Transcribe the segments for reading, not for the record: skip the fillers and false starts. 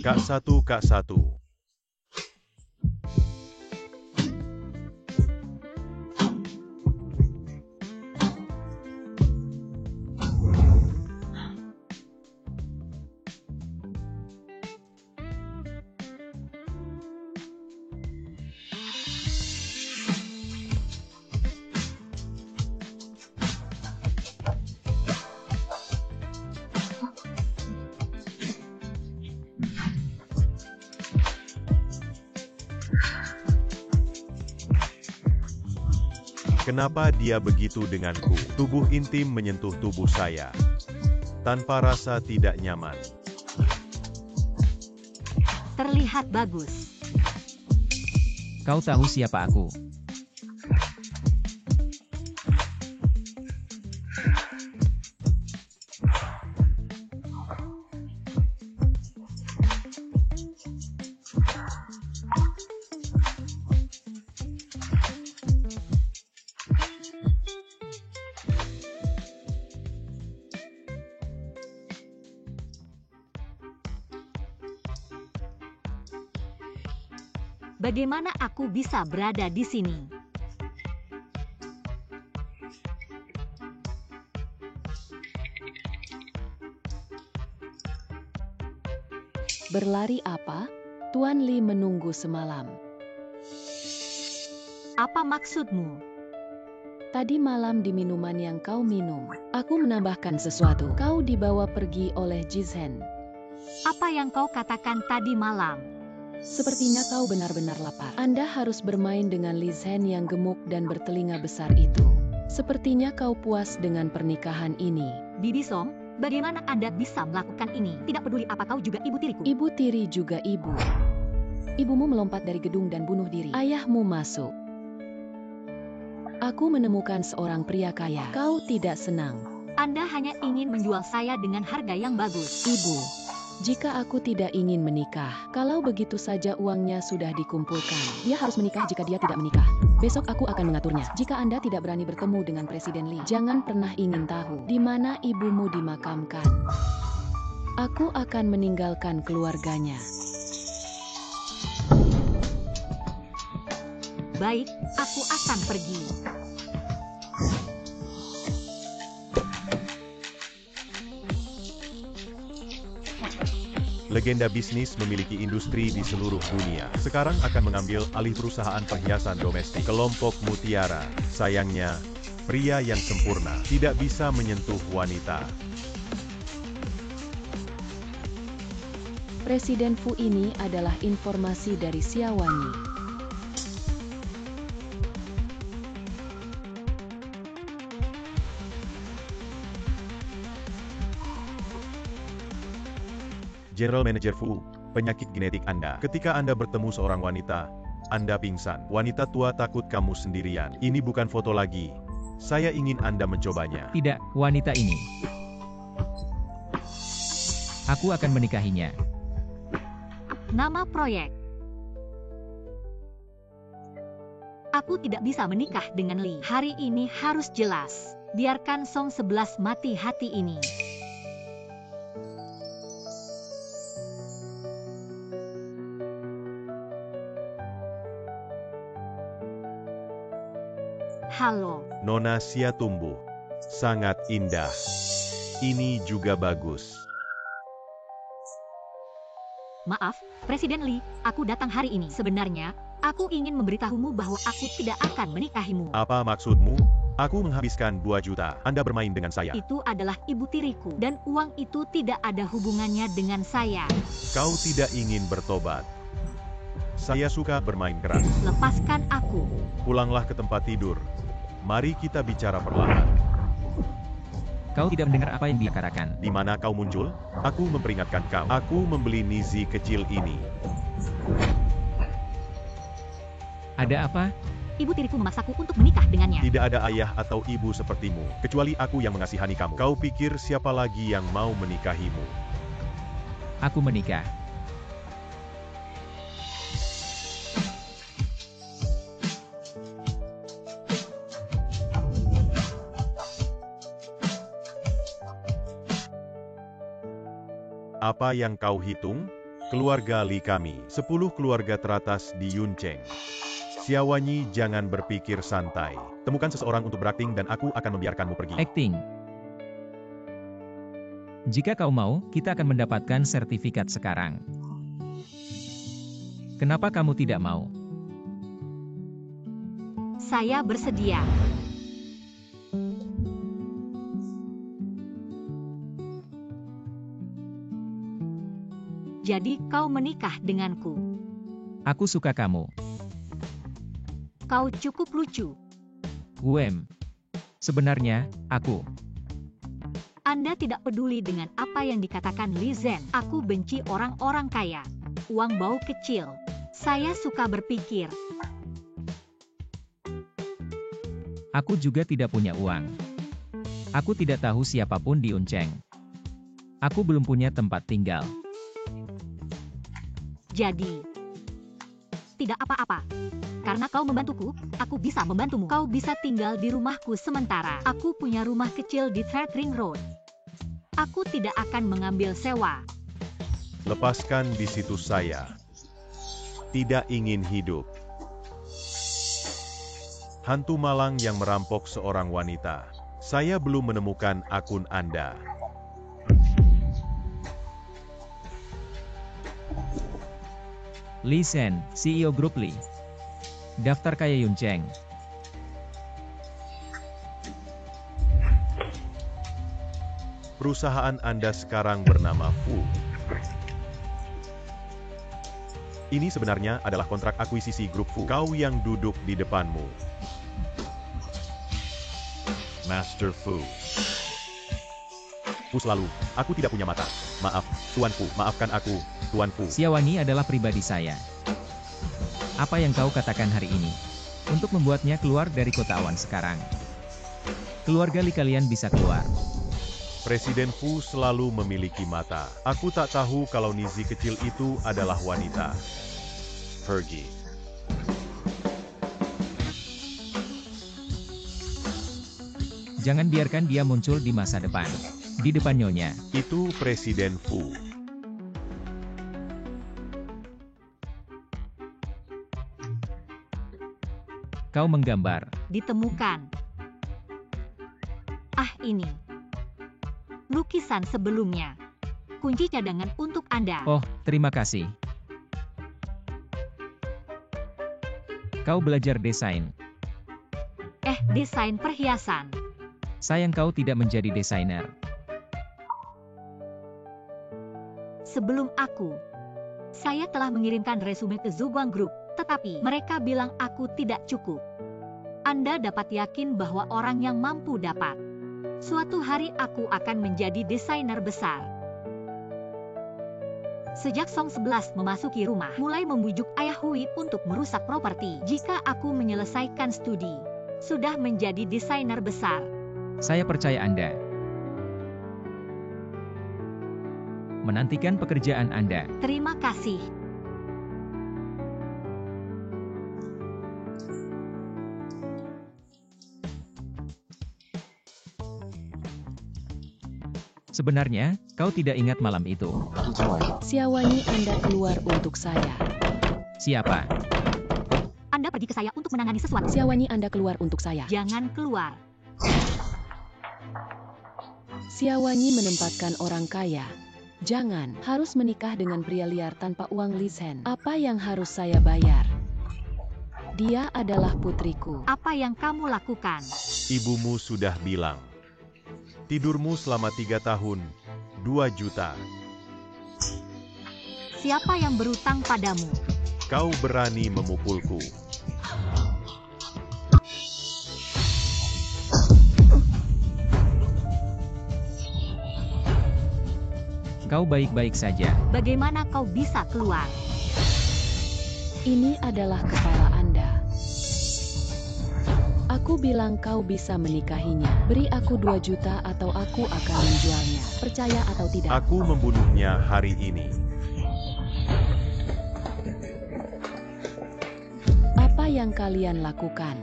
Kak Satu, Kak Satu. Kenapa dia begitu denganku? Tubuh intim menyentuh tubuh saya. Tanpa rasa tidak nyaman. Terlihat bagus. Kau tahu siapa aku? Bagaimana aku bisa berada di sini? Berlari apa? Tuan Li menunggu semalam. Apa maksudmu? Tadi malam di minuman yang kau minum, aku menambahkan sesuatu. Kau dibawa pergi oleh Jizhen. Apa yang kau katakan tadi malam? Sepertinya kau benar-benar lapar. Anda harus bermain dengan Li Zhen yang gemuk dan bertelinga besar itu. Sepertinya kau puas dengan pernikahan ini. Bibi Song, bagaimana Anda bisa melakukan ini? Tidak peduli apa kau juga ibu tiriku. Ibu tiri juga ibu. Ibumu melompat dari gedung dan bunuh diri. Ayahmu masuk. Aku menemukan seorang pria kaya. Kau tidak senang. Anda hanya ingin menjual saya dengan harga yang bagus. Ibu, jika aku tidak ingin menikah, kalau begitu saja uangnya sudah dikumpulkan. Dia harus menikah jika dia tidak menikah. Besok aku akan mengaturnya. Jika Anda tidak berani bertemu dengan Presiden Li, jangan pernah ingin tahu di mana ibumu dimakamkan. Aku akan meninggalkan keluarganya. Baik, aku akan pergi. Legenda bisnis memiliki industri di seluruh dunia. Sekarang akan mengambil alih perusahaan perhiasan domestik. Kelompok Mutiara. Sayangnya, pria yang sempurna tidak bisa menyentuh wanita. Presiden Fu ini adalah informasi dari Xiaowanyi. General Manager Fu, penyakit genetik Anda. Ketika Anda bertemu seorang wanita, Anda pingsan. Wanita tua takut kamu sendirian. Ini bukan foto lagi. Saya ingin Anda mencobanya. Tidak, wanita ini. Aku akan menikahinya. Nama proyek. Aku tidak bisa menikah dengan Li. Hari ini harus jelas. Biarkan Song 11 mati hati ini. Halo. Nona Sia tumbuh. Sangat indah. Ini juga bagus. Maaf, Presiden Li, aku datang hari ini. Sebenarnya, aku ingin memberitahumu bahwa aku tidak akan menikahimu. Apa maksudmu? Aku menghabiskan 2 juta. Anda bermain dengan saya. Itu adalah ibu tiriku, dan uang itu tidak ada hubungannya dengan saya. Kau tidak ingin bertobat. Saya suka bermain keras. Lepaskan aku. Pulanglah ke tempat tidur. Mari kita bicara perlahan. Kau tidak mendengar apa yang dia katakan. Di mana kau muncul? Aku memperingatkan kau. Aku membeli Nizi kecil ini. Ada apa? Ibu tiriku memaksaku untuk menikah dengannya. Tidak ada ayah atau ibu sepertimu, kecuali aku yang mengasihani kamu. Kau pikir siapa lagi yang mau menikahimu? Aku menikah. Apa yang kau hitung? Keluarga Li kami, 10 keluarga teratas di Yuncheng. Xiaowanyi, jangan berpikir santai. Temukan seseorang untuk berakting dan aku akan membiarkanmu pergi. Acting. Jika kau mau, kita akan mendapatkan sertifikat sekarang. Kenapa kamu tidak mau? Saya bersedia. Jadi kau menikah denganku. Aku suka kamu. Kau cukup lucu. Sebenarnya, aku. Anda tidak peduli dengan apa yang dikatakan Li Zhen. Aku benci orang-orang kaya. Uang bau kecil. Saya suka berpikir. Aku juga tidak punya uang. Aku tidak tahu siapapun di Yuncheng. Aku belum punya tempat tinggal. Jadi, tidak apa-apa. Karena kau membantuku, aku bisa membantumu. Kau bisa tinggal di rumahku sementara. Aku punya rumah kecil di Third Ring Road. Aku tidak akan mengambil sewa. Lepaskan di situ saya. Tidak ingin hidup. Hantu malang yang merampok seorang wanita. Saya belum menemukan akun Anda. Li Zhen, CEO Grup Li. Daftar kaya Yuncheng. Perusahaan Anda sekarang bernama Fu. Ini sebenarnya adalah kontrak akuisisi grup Fu. Kau yang duduk di depanmu. Master Fu. Fu selalu, aku tidak punya mata. Maaf, Tuan Fu, maafkan aku, Tuan Fu. Xiaowanyi adalah pribadi saya. Apa yang kau katakan hari ini? Untuk membuatnya keluar dari kota awan sekarang. Keluarga Li kalian bisa keluar. Presiden Fu selalu memiliki mata. Aku tak tahu kalau Nizi kecil itu adalah wanita. Pergi. Jangan biarkan dia muncul di masa depan. Di depan Nyonya. Itu Presiden Fu. Kau menggambar. Ditemukan. Ini. Lukisan sebelumnya. Kunci cadangan untuk Anda. Oh, terima kasih. Kau belajar desain. Desain perhiasan. Sayang kau tidak menjadi desainer. Sebelum saya telah mengirimkan resume ke Zhuguang Group, tetapi mereka bilang aku tidak cukup. Anda dapat yakin bahwa orang yang mampu dapat. Suatu hari aku akan menjadi desainer besar. Sejak Song 11 memasuki rumah, mulai membujuk Ayah Hui untuk merusak properti. Jika aku menyelesaikan studi, sudah menjadi desainer besar. Saya percaya Anda. Menantikan pekerjaan Anda. Terima kasih. Sebenarnya, kau tidak ingat malam itu. Xiaowanyi, Anda keluar untuk saya. Siapa? Anda pergi ke saya untuk menangani sesuatu. Xiaowanyi, Anda keluar untuk saya. Jangan keluar. Xiaowanyi menempatkan orang kaya. Jangan, harus menikah dengan pria liar tanpa uang Li Zhen. Apa yang harus saya bayar? Dia adalah putriku. Apa yang kamu lakukan? Ibumu sudah bilang. Tidurmu selama 3 tahun, 2 juta. Siapa yang berutang padamu? Kau berani memukulku. Kau baik-baik saja. Bagaimana kau bisa keluar? Ini adalah kepala Anda. Aku bilang kau bisa menikahinya. Beri aku 2 juta atau aku akan menjualnya. Percaya atau tidak? Aku membunuhnya hari ini. Apa yang kalian lakukan?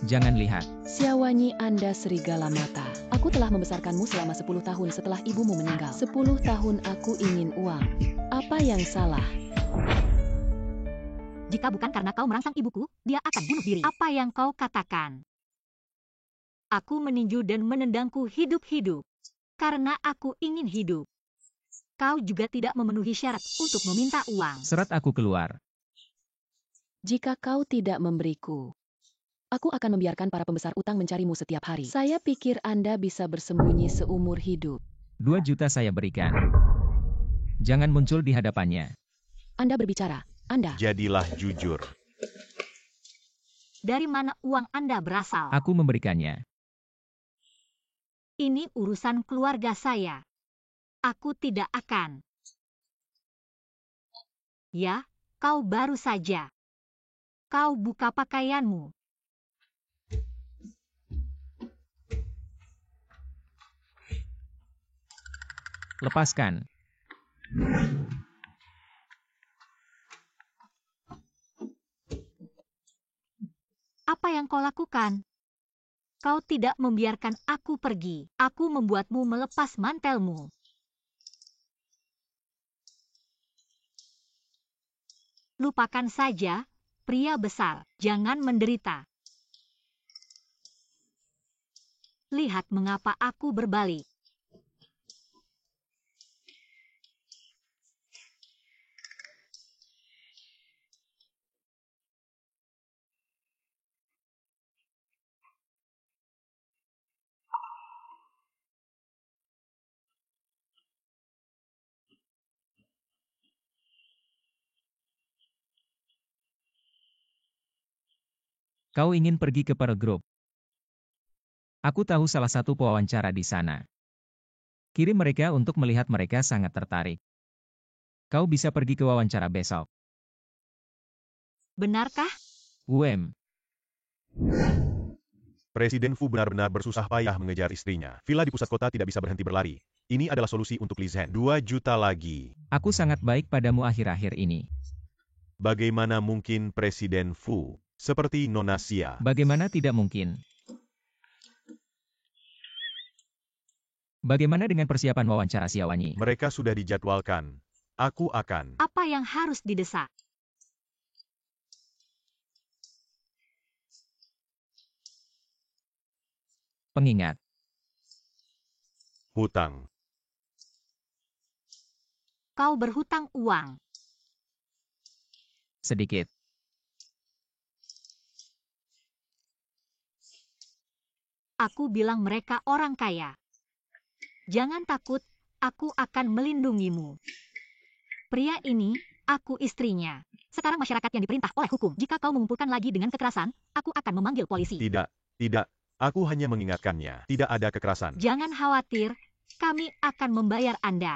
Jangan lihat. Xiaowanyi, Anda serigala mata. Aku Aku telah membesarkanmu selama 10 tahun setelah ibumu meninggal. 10 tahun aku ingin uang. Apa yang salah? Jika bukan karena kau merangsang ibuku, dia akan bunuh diri. Apa yang kau katakan? Aku meninju dan menendangku hidup-hidup. Karena aku ingin hidup. Kau juga tidak memenuhi syarat untuk meminta uang. Serat aku keluar. Jika kau tidak memberiku, aku akan membiarkan para pembesar utang mencarimu setiap hari. Saya pikir Anda bisa bersembunyi seumur hidup. 2 juta saya berikan. Jangan muncul di hadapannya. Anda berbicara. Anda. Jadilah jujur. Dari mana uang Anda berasal? Aku memberikannya. Ini urusan keluarga saya. Aku tidak akan. Ya, kau baru saja. Kau buka pakaianmu. Lepaskan. Apa yang kau lakukan? Kau tidak membiarkan aku pergi. Aku membuatmu melepas mantelmu. Lupakan saja, pria besar. Jangan menderita. Lihat mengapa aku berbalik. Kau ingin pergi ke Pearl Group. Aku tahu salah satu pewawancara di sana. Kirim mereka untuk melihat mereka sangat tertarik. Kau bisa pergi ke wawancara besok. Benarkah? Presiden Fu benar-benar bersusah payah mengejar istrinya. Villa di pusat kota tidak bisa berhenti berlari. Ini adalah solusi untuk Li Zhen. 2 juta lagi. Aku sangat baik padamu akhir-akhir ini. Bagaimana mungkin Presiden Fu? Seperti Nona Xia. Bagaimana tidak mungkin? Bagaimana dengan persiapan wawancara Xiaowanyi? Mereka sudah dijadwalkan. Aku akan. Apa yang harus didesak? Pengingat. Hutang. Kau berhutang uang. Sedikit. Aku bilang mereka orang kaya. Jangan takut, aku akan melindungimu. Pria ini, aku istrinya. Sekarang masyarakat yang diperintah oleh hukum. Jika kau mengumpulkan lagi dengan kekerasan, aku akan memanggil polisi. Tidak. Aku hanya mengingatkannya. Tidak ada kekerasan. Jangan khawatir, kami akan membayar Anda.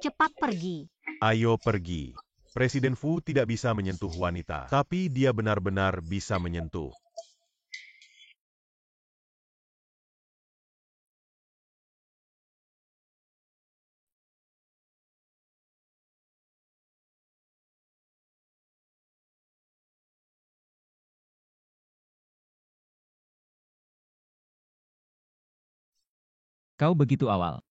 Cepat pergi. Ayo pergi. Presiden Fu tidak bisa menyentuh wanita. Tapi dia benar-benar bisa menyentuh. Kau begitu awal.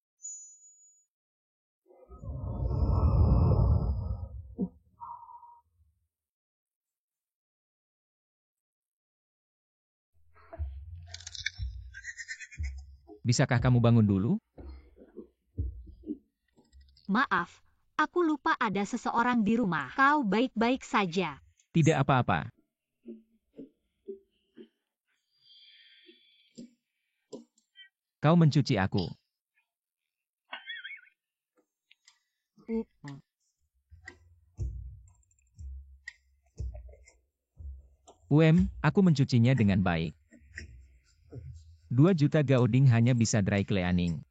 Bisakah kamu bangun dulu? Maaf, aku lupa ada seseorang di rumah. Kau baik-baik saja. Tidak apa-apa. Kau mencuci aku. Aku mencucinya dengan baik. 2 juta gaoding hanya bisa dry cleaning.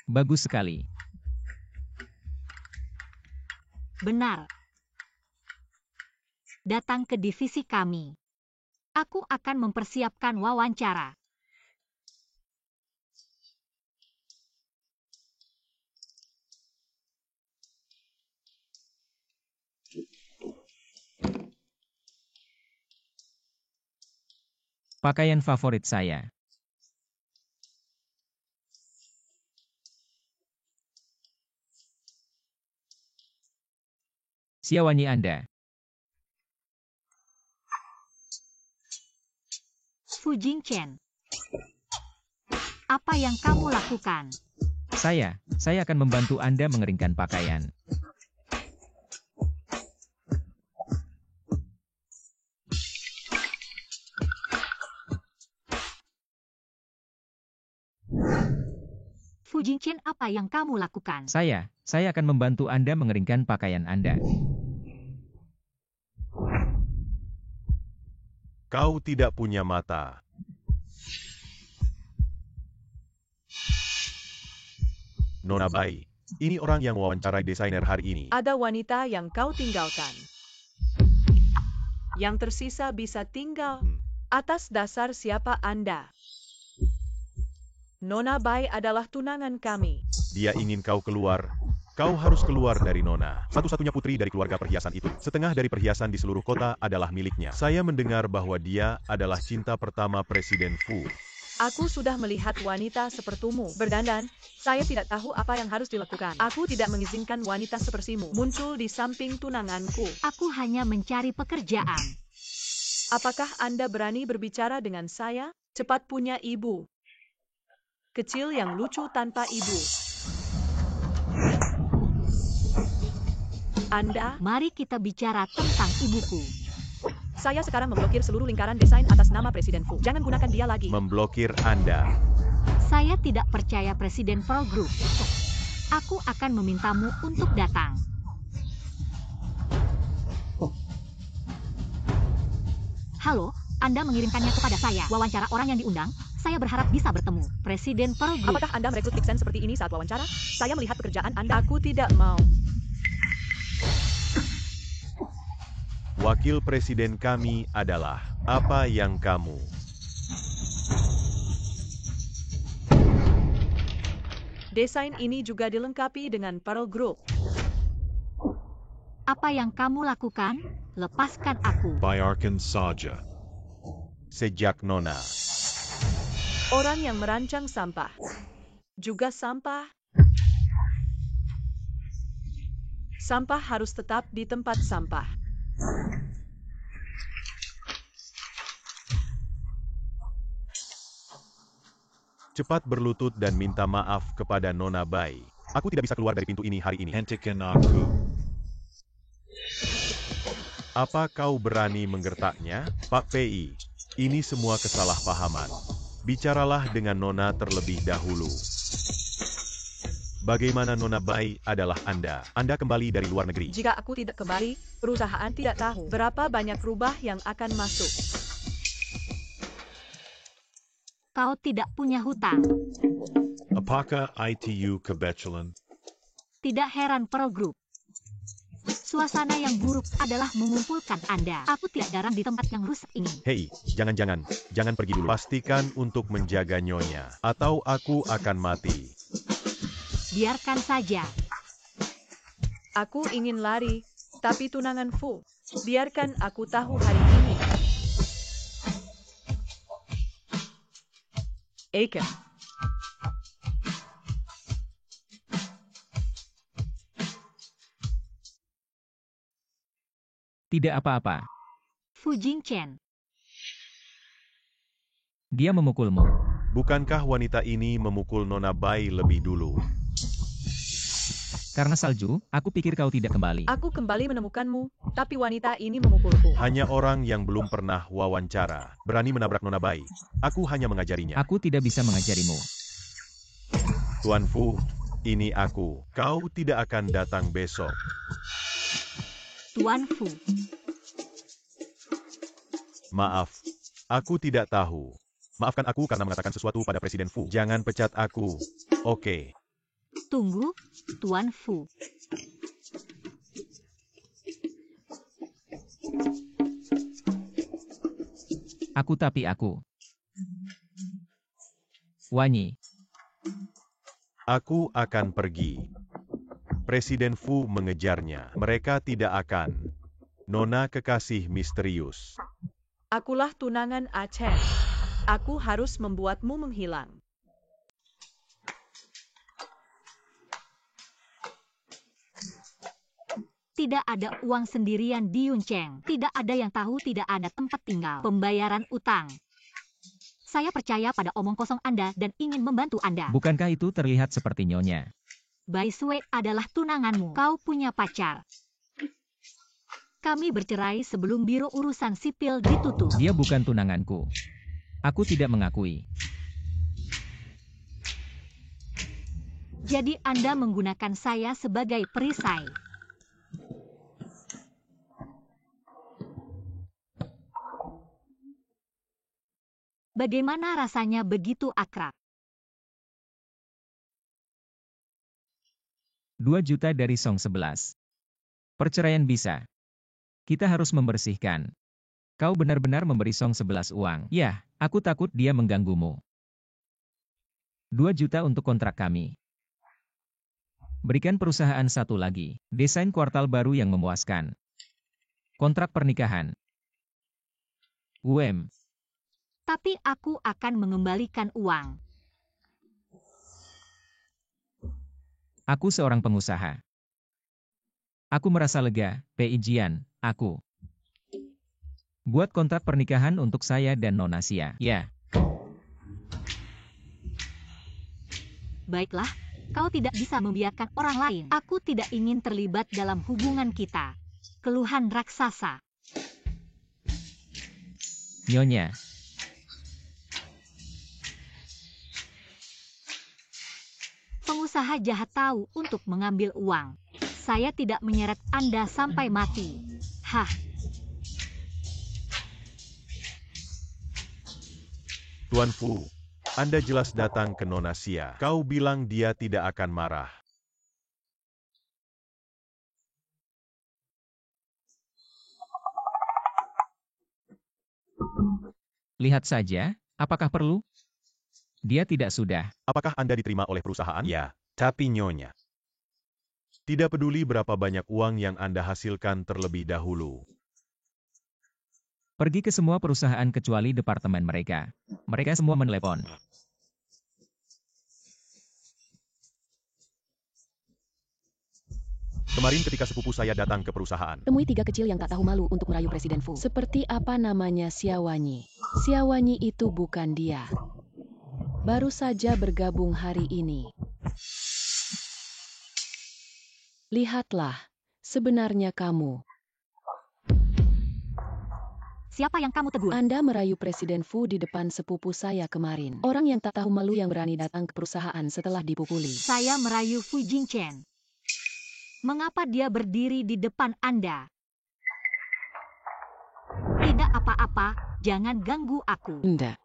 Bagus sekali. Benar. Datang ke divisi kami. Aku akan mempersiapkan wawancara. Pakaian favorit saya. Xiaowanyi Anda. Fu Jingchen, apa yang kamu lakukan? Saya akan membantu Anda mengeringkan pakaian. Fu Jingchen, apa yang kamu lakukan? Saya akan membantu Anda mengeringkan pakaian Anda. Kau tidak punya mata. Nona Bai, ini orang yang mewawancarai desainer hari ini. Ada wanita yang kau tinggalkan. Yang tersisa bisa tinggal. Atas dasar siapa Anda? Nona Bai adalah tunangan kami. Dia ingin kau keluar. Kau harus keluar dari Nona. Satu-satunya putri dari keluarga perhiasan itu. Setengah dari perhiasan di seluruh kota adalah miliknya. Saya mendengar bahwa dia adalah cinta pertama Presiden Fu. Aku sudah melihat wanita sepertimu berdandan. Saya tidak tahu apa yang harus dilakukan. Aku tidak mengizinkan wanita sepertimu muncul di samping tunanganku. Aku hanya mencari pekerjaan. Apakah Anda berani berbicara dengan saya? Cepat punya ibu. Kecil yang lucu tanpa ibu. Anda, Mari kita bicara tentang ibuku. saya sekarang memblokir seluruh lingkaran desain atas nama Presiden Fu. Jangan gunakan dia lagi. Memblokir Anda. Saya tidak percaya Presiden Pro Group. Aku akan memintamu untuk datang. Halo, Anda mengirimkannya kepada saya. Wawancara orang yang diundang. Saya berharap bisa bertemu Presiden Pro Group. Apakah Anda merekrut Vixen seperti ini saat wawancara? Saya melihat pekerjaan Anda. Aku tidak mau. Wakil presiden kami adalah apa yang kamu. Desain ini juga dilengkapi dengan Pearl Group. Apa yang kamu lakukan? Lepaskan aku. Bayarkan saja. Sejak Nona. Orang yang merancang sampah. Juga sampah. Sampah harus tetap di tempat sampah. Cepat berlutut dan minta maaf kepada Nona Bai. Aku tidak bisa keluar dari pintu ini hari ini. Hentikan aku. Apa kau berani menggertaknya, Pak PI? Ini semua kesalahpahaman. Bicaralah dengan Nona terlebih dahulu. Bagaimana Nona Bai adalah Anda? Anda kembali dari luar negeri. Jika aku tidak kembali, perusahaan tidak tahu berapa banyak rubah yang akan masuk. Kau tidak punya hutang. Apakah itu kebetulan? Tidak heran Pro Group. Suasana yang buruk adalah mengumpulkan Anda. Aku tidak jarang di tempat yang rusak ini. Hei, jangan pergi dulu. Pastikan untuk menjaga Nyonya, atau aku akan mati. Biarkan saja. Aku ingin lari, tapi tunangan Fu. Biarkan aku tahu hari ini. Aiken. Tidak apa-apa. Fu Jingchen. Dia memukulmu. Bukankah wanita ini memukul Nona Bai lebih dulu? Karena salju, aku pikir kau tidak kembali. Aku kembali menemukanmu, tapi wanita ini memukulku. Hanya orang yang belum pernah wawancara berani menabrak Nona Bai. Aku hanya mengajarinya. Aku tidak bisa mengajarimu. Tuan Fu, ini aku. Kau tidak akan datang besok. Tuan Fu. Maaf, aku tidak tahu. Maafkan aku karena mengatakan sesuatu pada Presiden Fu. Jangan pecat aku. Oke. Tunggu, Tuan Fu. Aku. Wanyi. Aku akan pergi. Presiden Fu mengejarnya. Mereka tidak akan. Nona kekasih misterius. Akulah tunangan Aceh. Aku harus membuatmu menghilang. Tidak ada uang sendirian di Yunceng. Tidak ada yang tahu, tidak ada tempat tinggal. Pembayaran utang. Saya percaya pada omong kosong Anda dan ingin membantu Anda. Bukankah itu terlihat seperti nyonya? Bai Sui adalah tunanganmu. Kau punya pacar. Kami bercerai sebelum Biro Urusan Sipil ditutup. Dia bukan tunanganku. Aku tidak mengakui. Jadi Anda menggunakan saya sebagai perisai. Bagaimana rasanya begitu akrab? 2 juta dari Song 11. Perceraian bisa. Kita harus membersihkan. Kau benar-benar memberi Song 11 uang. Ya, aku takut dia mengganggumu. 2 juta untuk kontrak kami. Berikan perusahaan satu lagi. Desain kuartal baru yang memuaskan. Kontrak pernikahan. Tapi aku akan mengembalikan uang. Aku seorang pengusaha. Aku merasa lega, Jian, aku. Buat kontrak pernikahan untuk saya dan Nona Xia. Ya. Baiklah, kau tidak bisa membiarkan orang lain. Aku tidak ingin terlibat dalam hubungan kita. Keluhan raksasa. Nyonya. Pengusaha jahat tahu untuk mengambil uang. Saya tidak menyeret Anda sampai mati. Hah. Tuan Fu, Anda jelas datang ke Nona Xia. Kau bilang dia tidak akan marah. Lihat saja, apakah perlu? Dia tidak sudah. Apakah Anda diterima oleh perusahaan? Ya, tapi nyonya. Tidak peduli berapa banyak uang yang Anda hasilkan terlebih dahulu. Pergi ke semua perusahaan kecuali departemen mereka. Mereka semua menelepon. Kemarin ketika sepupu saya datang ke perusahaan. Temui 3 kecil yang tak tahu malu untuk merayu Presiden Fu. Seperti apa namanya Xiaowanyi? Xiaowanyi itu bukan dia. Baru saja bergabung hari ini. Lihatlah, sebenarnya kamu. Siapa yang kamu tegur? Anda merayu Presiden Fu di depan sepupu saya kemarin. Orang yang tak tahu malu yang berani datang ke perusahaan setelah dipukuli. Saya merayu Fu Jingchen. Mengapa dia berdiri di depan Anda? Tidak apa-apa, jangan ganggu aku. Enggak.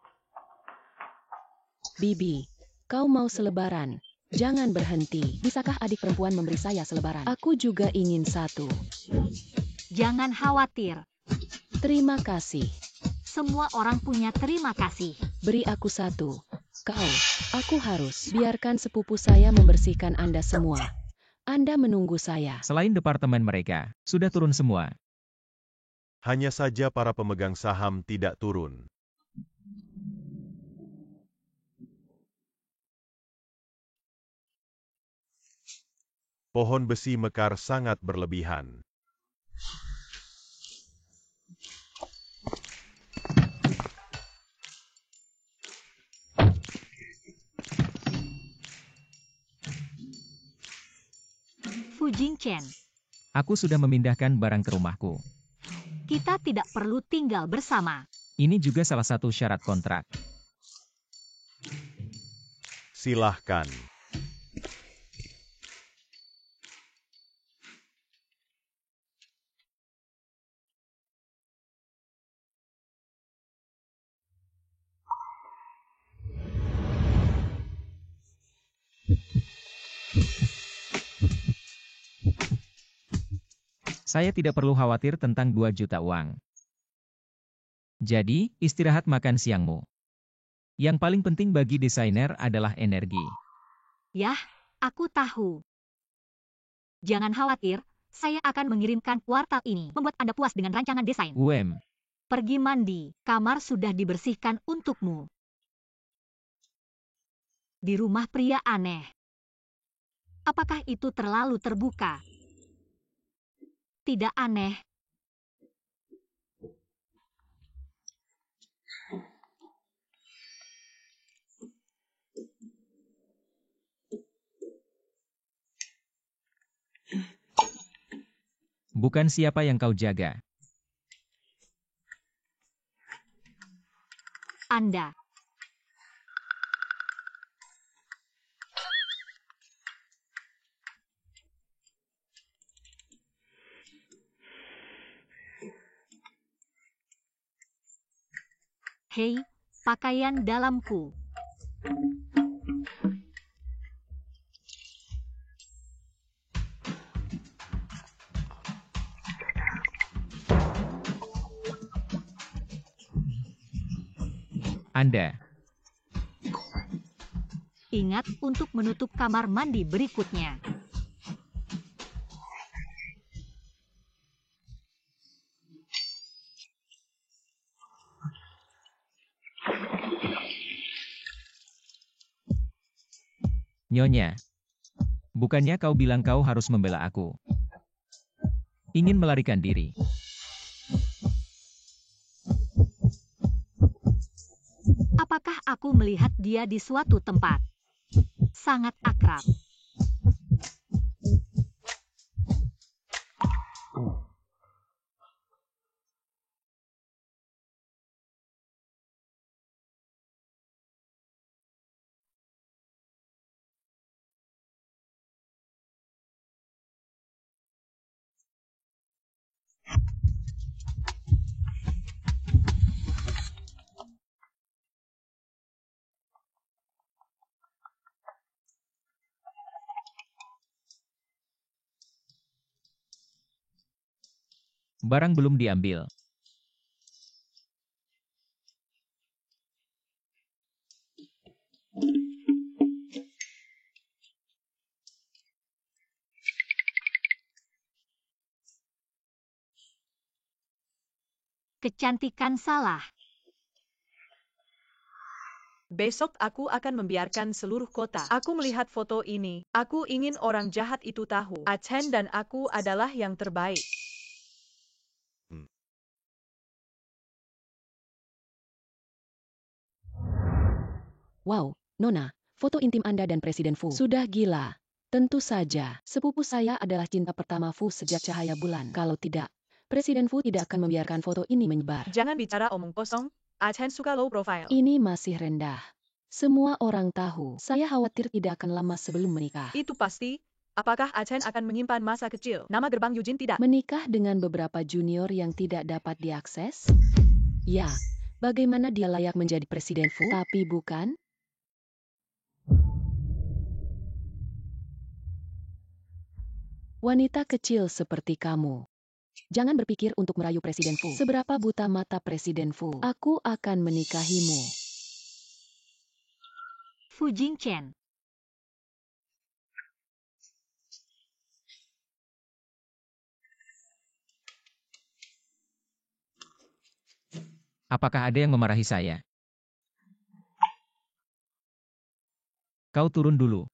Bibi, kau mau selebaran? Jangan berhenti. Bisakah adik perempuan memberi saya selebaran? Aku juga ingin satu. Jangan khawatir. Terima kasih. Semua orang punya terima kasih. Beri aku satu. Kau, aku harus. Biarkan sepupu saya membersihkan Anda semua. Anda menunggu saya. Selain departemen mereka, sudah turun semua. Hanya saja para pemegang saham tidak turun. Pohon besi mekar sangat berlebihan. Fu Jingchen, Aku sudah memindahkan barang ke rumahku. kita tidak perlu tinggal bersama. Ini juga salah satu syarat kontrak. Silahkan. Saya tidak perlu khawatir tentang 2 juta uang. Jadi, istirahat makan siangmu. Yang paling penting bagi desainer adalah energi. Yah, aku tahu. Jangan khawatir, saya akan mengirimkan kuartal ini. Membuat Anda puas dengan rancangan desain. Pergi mandi, kamar sudah dibersihkan untukmu. Di rumah pria aneh. Apakah itu terlalu terbuka? Tidak aneh. Bukan siapa yang kau jaga. Anda. Hei, pakaian dalamku. Anda. Ingat untuk menutup kamar mandi berikutnya. Nyonya. Bukannya kau bilang kau harus membela aku. Ingin melarikan diri. Apakah aku melihat dia di suatu tempat? Sangat akrab. Barang belum diambil. Kecantikan salah. Besok aku akan membiarkan seluruh kota. Aku melihat foto ini. Aku ingin orang jahat itu tahu. Achen dan aku adalah yang terbaik. Wow, Nona, foto intim Anda dan Presiden Fu. Sudah gila. Tentu saja, sepupu saya adalah cinta pertama Fu sejak cahaya bulan. Kalau tidak, Presiden Fu tidak akan membiarkan foto ini menyebar. Jangan bicara omong kosong. Achen suka low profile. Ini masih rendah. Semua orang tahu, saya khawatir tidak akan lama sebelum menikah. Itu pasti. Apakah Achen akan menyimpan masa kecil? Nama gerbang Eugene tidak. Menikah dengan beberapa junior yang tidak dapat diakses? Ya, bagaimana dia layak menjadi Presiden Fu? Tapi bukan? Wanita kecil seperti kamu. Jangan berpikir untuk merayu Presiden Fu. Seberapa buta mata Presiden Fu? Aku akan menikahimu. Fu Jingchen. Apakah ada yang memarahi saya? Kau turun dulu.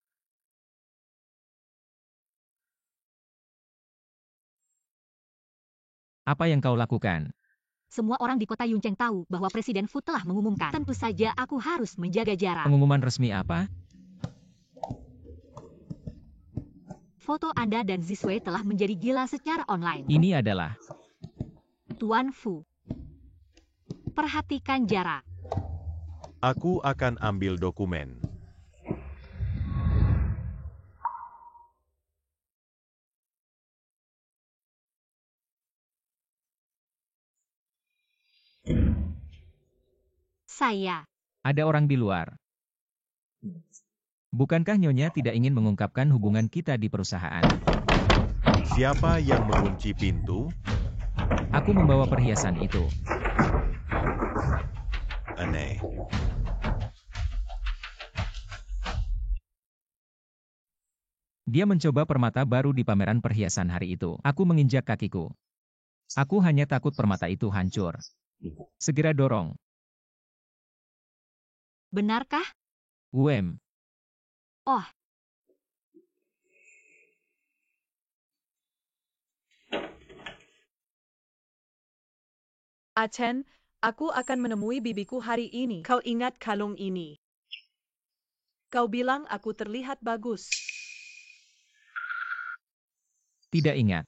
Apa yang kau lakukan? Semua orang di kota Yuncheng tahu bahwa Presiden Fu telah mengumumkan. Tentu saja aku harus menjaga jarak. Pengumuman resmi apa? Foto Anda dan Ziswei telah menjadi gila secara online. Ini adalah Tuan Fu. Perhatikan jarak. Aku akan ambil dokumen. Saya. ada orang di luar. Bukankah Nyonya tidak ingin mengungkapkan hubungan kita di perusahaan? Siapa yang mengunci pintu? Aku membawa perhiasan itu. Aneh. Dia mencoba permata baru di pameran perhiasan hari itu. Aku menginjak kakiku. Aku hanya takut permata itu hancur. Segera dorong. Benarkah? Wem. Oh. Achen, aku akan menemui bibiku hari ini. Kau ingat kalung ini? Kau bilang aku terlihat bagus. Tidak ingat.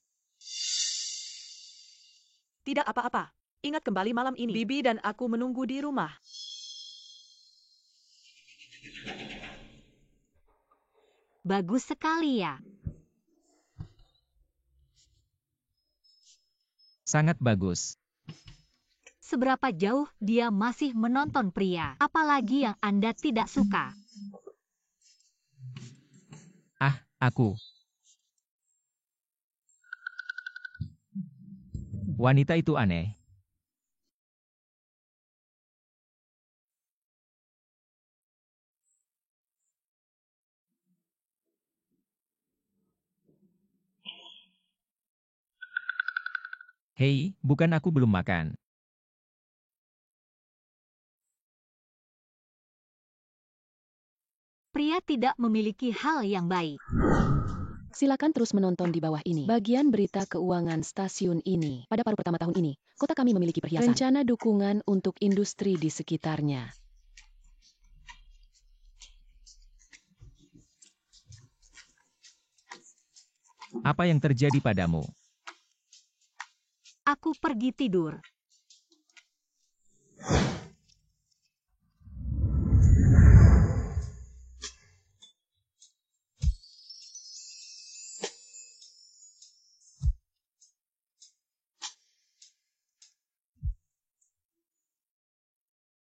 Tidak apa-apa. Ingat kembali malam ini. Bibi dan aku menunggu di rumah. Bagus sekali ya. Sangat bagus. Seberapa jauh dia masih menonton pria, apalagi yang Anda tidak suka. Ah, aku. Wanita itu aneh. Hei, bukan aku belum makan. Pria tidak memiliki hal yang baik. Silakan terus menonton di bawah ini. Bagian berita keuangan stasiun ini. Pada paruh pertama tahun ini, kota kami memiliki perhiasan. Rencana dukungan untuk industri di sekitarnya. Apa yang terjadi padamu? Aku pergi tidur.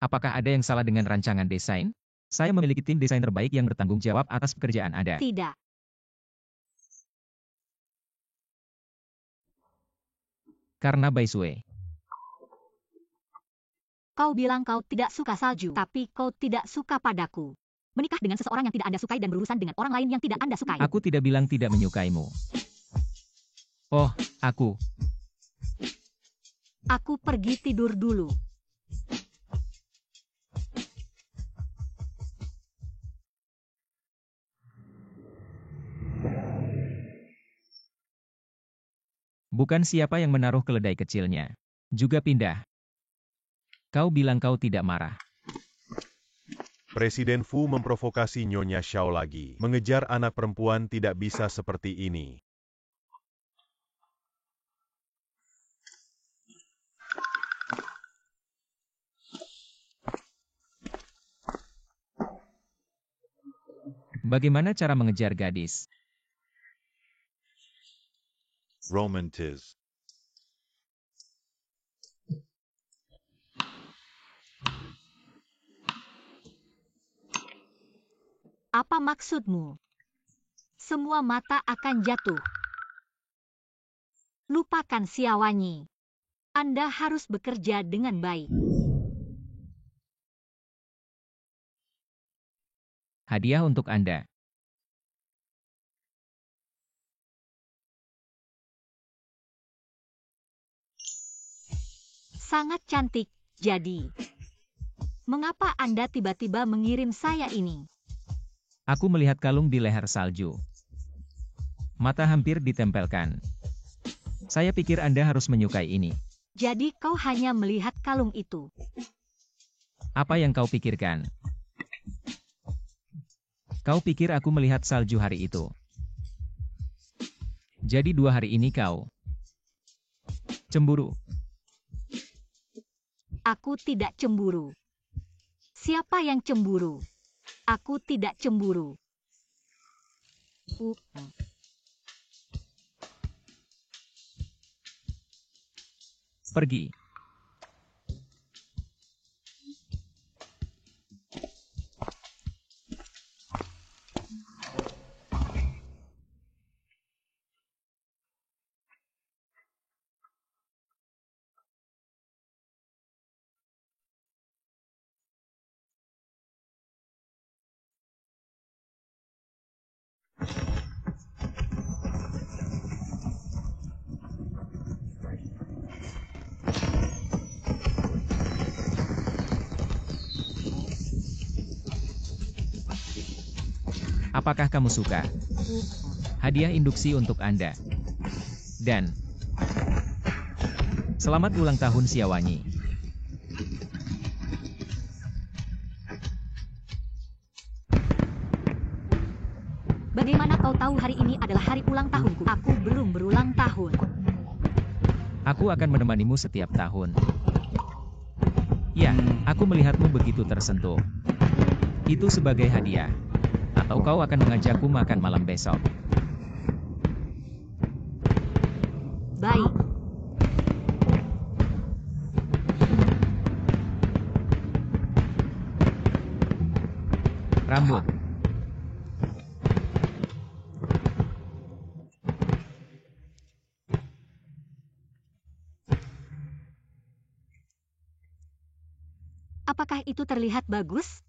Apakah ada yang salah dengan rancangan desain? Saya memiliki tim desain terbaik yang bertanggung jawab atas pekerjaan Anda. Tidak. Karena by the way, Kau bilang kau tidak suka salju, tapi kau tidak suka padaku. Menikah dengan seseorang yang tidak Anda sukai dan berurusan dengan orang lain yang tidak Anda sukai. aku tidak bilang tidak menyukaimu. Oh, aku. Aku pergi tidur dulu. Bukan siapa yang menaruh keledai kecilnya. Juga pindah. Kau bilang kau tidak marah. Presiden Fu memprovokasi Nyonya Xiao lagi. Mengejar anak perempuan tidak bisa seperti ini. Bagaimana cara mengejar gadis? Romantiz. Apa maksudmu? Semua mata akan jatuh. Lupakan Xiaowanyi. Anda harus bekerja dengan baik. Hadiah untuk Anda. Sangat cantik, jadi. Mengapa Anda tiba-tiba mengirim saya ini? Aku melihat kalung di leher salju. Mata hampir ditempelkan. Saya pikir Anda harus menyukai ini. Jadi kau hanya melihat kalung itu. Apa yang kau pikirkan? Kau pikir aku melihat salju hari itu? Jadi 2 hari ini kau cemburu. Aku tidak cemburu. Siapa yang cemburu? Aku tidak cemburu. Pergi. Apakah kamu suka? Hadiah induksi untuk Anda. Dan selamat ulang tahun Xiaowanyi. tahu hari ini adalah hari ulang tahunku. Aku belum berulang tahun. Aku akan menemanimu setiap tahun. Ya, aku melihatmu begitu tersentuh. Itu sebagai hadiah. Atau kau akan mengajakku makan malam besok. Baik. Rambut. Apakah itu terlihat bagus?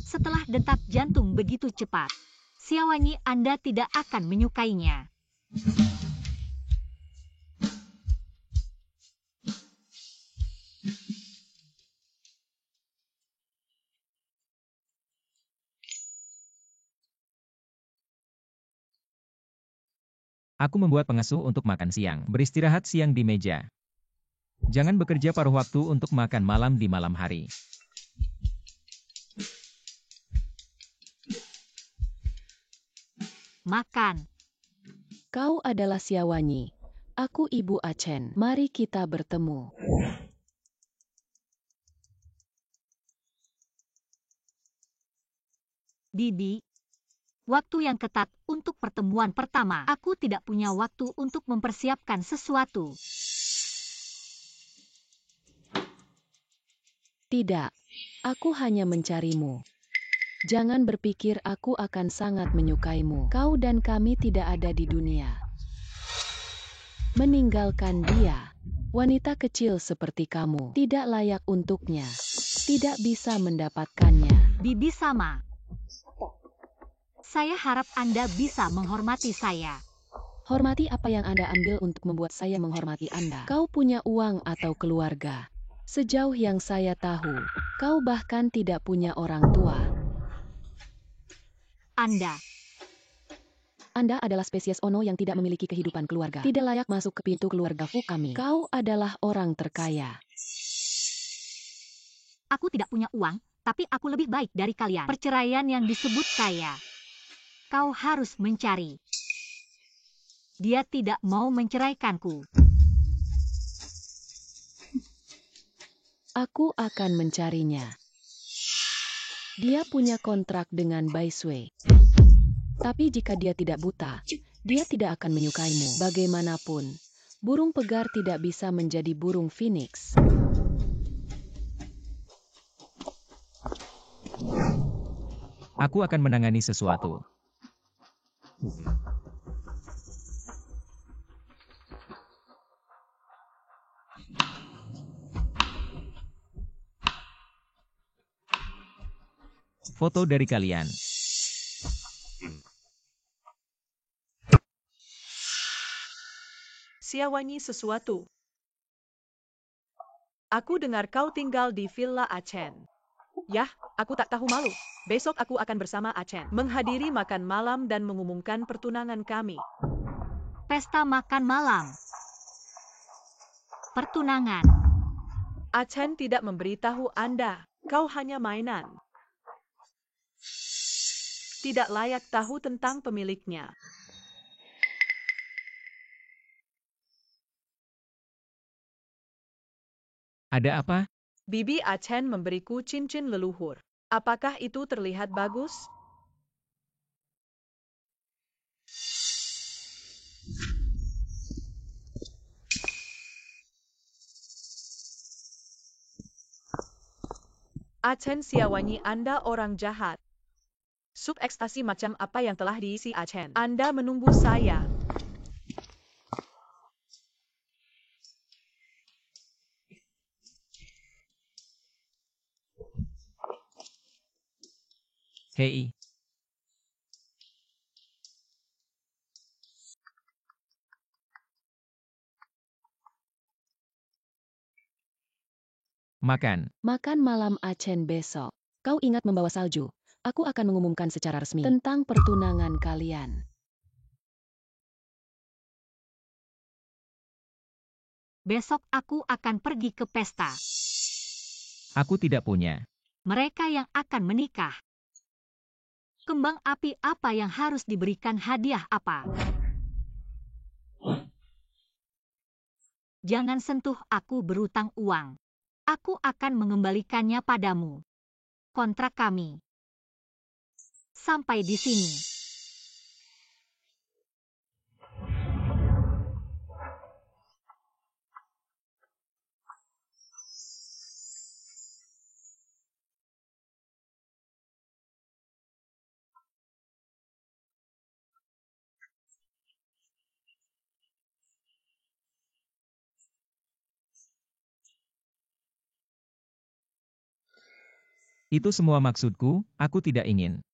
Setelah detak jantung begitu cepat, Xiaowanyi, Anda tidak akan menyukainya. Aku membuat pengasuh untuk makan siang. Beristirahat siang di meja. Jangan bekerja paruh waktu untuk makan malam di malam hari. Makan. Kau adalah Xiaowanyi. Aku Ibu Achen. Mari kita bertemu. Bibi. Waktu yang ketat untuk pertemuan pertama. Aku tidak punya waktu untuk mempersiapkan sesuatu. Tidak. Aku hanya mencarimu. Jangan berpikir aku akan sangat menyukaimu. Kau dan kami tidak ada di dunia. Meninggalkan dia. Wanita kecil seperti kamu tidak layak untuknya. Tidak bisa mendapatkannya. Bibi sama. Saya harap Anda bisa menghormati saya. Hormati apa yang Anda ambil untuk membuat saya menghormati Anda. Kau punya uang atau keluarga. Sejauh yang saya tahu, kau bahkan tidak punya orang tua. Anda adalah spesies Ono yang tidak memiliki kehidupan keluarga. Tidak layak masuk ke pintu keluarga kami. Kau adalah orang terkaya. Aku tidak punya uang, tapi aku lebih baik dari kalian. Perceraian yang disebut kaya. Kau harus mencari. Dia tidak mau menceraikanku. Aku akan mencarinya. Dia punya kontrak dengan Bai Sui. Tapi jika dia tidak buta, dia tidak akan menyukaimu. Bagaimanapun, burung pegar tidak bisa menjadi burung phoenix. Aku akan menangani sesuatu. Foto dari kalian. Xiaowanyi sesuatu. Aku dengar kau tinggal di Villa Achen. Yah, aku tak tahu malu. Besok aku akan bersama Achen menghadiri makan malam dan mengumumkan pertunangan kami. Pesta makan malam. Pertunangan. Achen tidak memberitahu Anda. Kau hanya mainan. Tidak layak tahu tentang pemiliknya. Ada apa? Bibi Achen memberiku cincin leluhur. Apakah itu terlihat bagus? Achen Xiaowanyi, Anda orang jahat. Sup ekstasi macam apa yang telah diisi Achen? Anda menunggu saya. Hei. Makan. Makan malam Achen besok. Kau ingat membawa salju. Aku akan mengumumkan secara resmi tentang pertunangan kalian. Besok aku akan pergi ke pesta. Aku tidak punya. Mereka yang akan menikah. Kembang api apa yang harus diberikan hadiah apa? Jangan sentuh aku berutang uang. Aku akan mengembalikannya padamu. Kontrak kami. Sampai di sini. Itu semua maksudku, aku tidak ingin.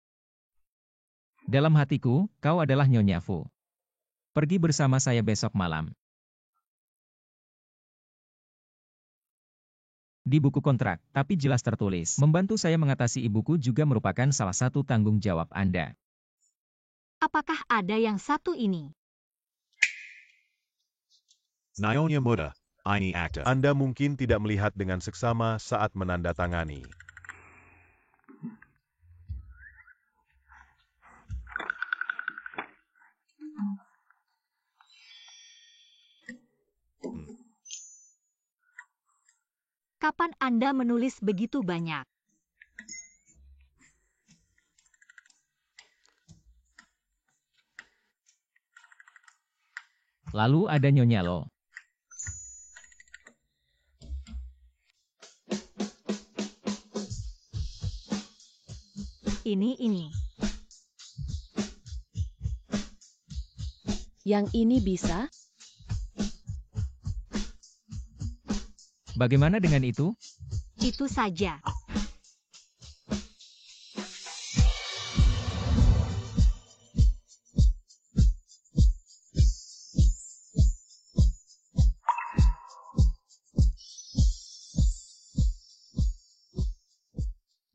Dalam hatiku, kau adalah Nyonya Fu. Pergi bersama saya besok malam. Di buku kontrak, tapi jelas tertulis, membantu saya mengatasi ibuku juga merupakan salah satu tanggung jawab Anda. Apakah ada yang satu ini? Nyonya Muda, ini akta. Anda mungkin tidak melihat dengan seksama saat menandatangani. Kapan Anda menulis begitu banyak? Lalu ada Nyonya Lo. Ini. Yang ini bisa? Bagaimana dengan itu? Itu saja.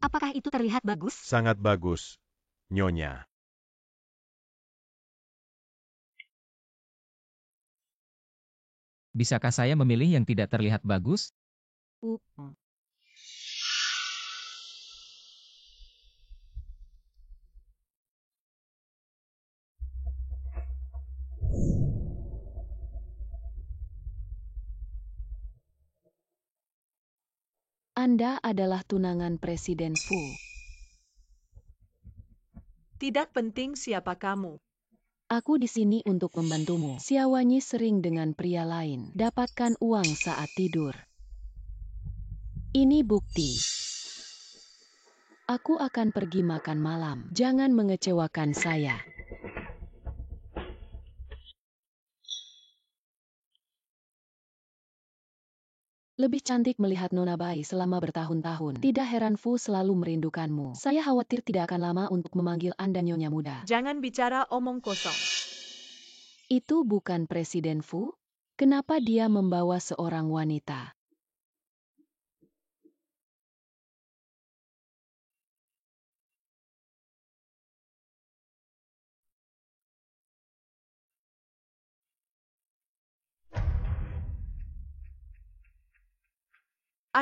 Apakah itu terlihat bagus? Sangat bagus, Nyonya. Bisakah saya memilih yang tidak terlihat bagus? Anda adalah tunangan Presiden Fu. Tidak penting siapa kamu. Aku di sini untuk membantumu. Xiaowanyi sering dengan pria lain. Dapatkan uang saat tidur. Ini bukti. Aku akan pergi makan malam. Jangan mengecewakan saya. Lebih cantik melihat Nona Bai selama bertahun-tahun. Tidak heran Fu selalu merindukanmu. Saya khawatir tidak akan lama untuk memanggil Anda Nyonya Muda. Jangan bicara omong kosong. Itu bukan Presiden Fu? Kenapa dia membawa seorang wanita?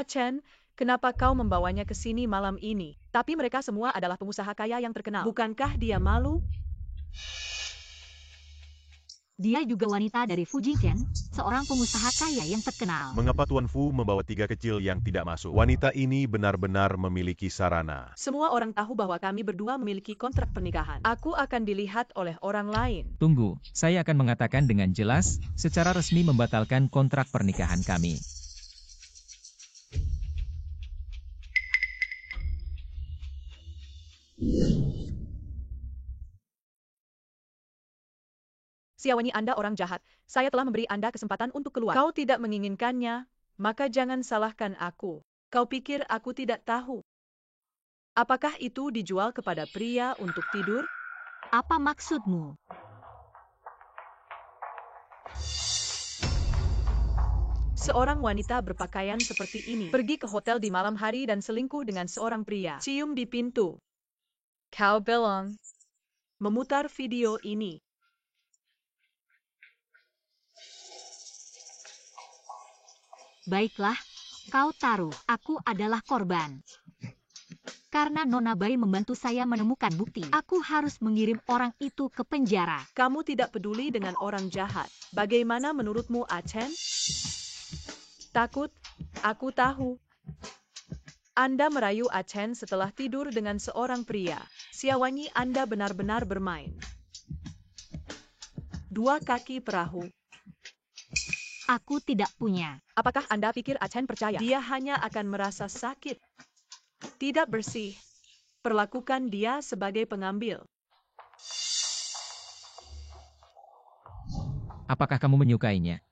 Chen, kenapa kau membawanya ke sini malam ini? Tapi mereka semua adalah pengusaha kaya yang terkenal. Bukankah dia malu? Dia juga wanita dari Fujian, seorang pengusaha kaya yang terkenal. Mengapa Tuan Fu membawa 3 kecil yang tidak masuk? Wanita ini benar-benar memiliki sarana. Semua orang tahu bahwa kami berdua memiliki kontrak pernikahan. Aku akan dilihat oleh orang lain. Tunggu, saya akan mengatakan dengan jelas, secara resmi membatalkan kontrak pernikahan kami. Xiaowanyi, Anda orang jahat. Saya telah memberi Anda kesempatan untuk keluar. Kau tidak menginginkannya, maka jangan salahkan aku. Kau pikir aku tidak tahu? Apakah itu dijual kepada pria untuk tidur? Apa maksudmu? Seorang wanita berpakaian seperti ini pergi ke hotel di malam hari dan selingkuh dengan seorang pria. Cium di pintu. Kau bilang memutar video ini. Baiklah, kau taruh, aku adalah korban. Karena Nona Bai membantu saya menemukan bukti, aku harus mengirim orang itu ke penjara. Kamu tidak peduli dengan orang jahat. Bagaimana menurutmu, Achen? Takut? Aku tahu. Anda merayu Achen setelah tidur dengan seorang pria. Siawanyi, Anda benar-benar bermain. Dua kaki perahu. Aku tidak punya. Apakah Anda pikir Achen percaya? Dia hanya akan merasa sakit. Tidak bersih. Perlakukan dia sebagai pengambil. Apakah kamu menyukainya?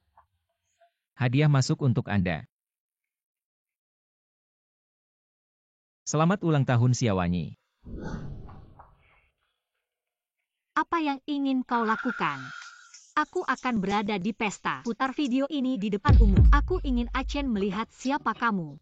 Hadiah masuk untuk Anda. Selamat ulang tahun Siawanyi. Apa yang ingin kau lakukan? Aku akan berada di pesta. Putar video ini di depan umum. Aku ingin Achen melihat siapa kamu.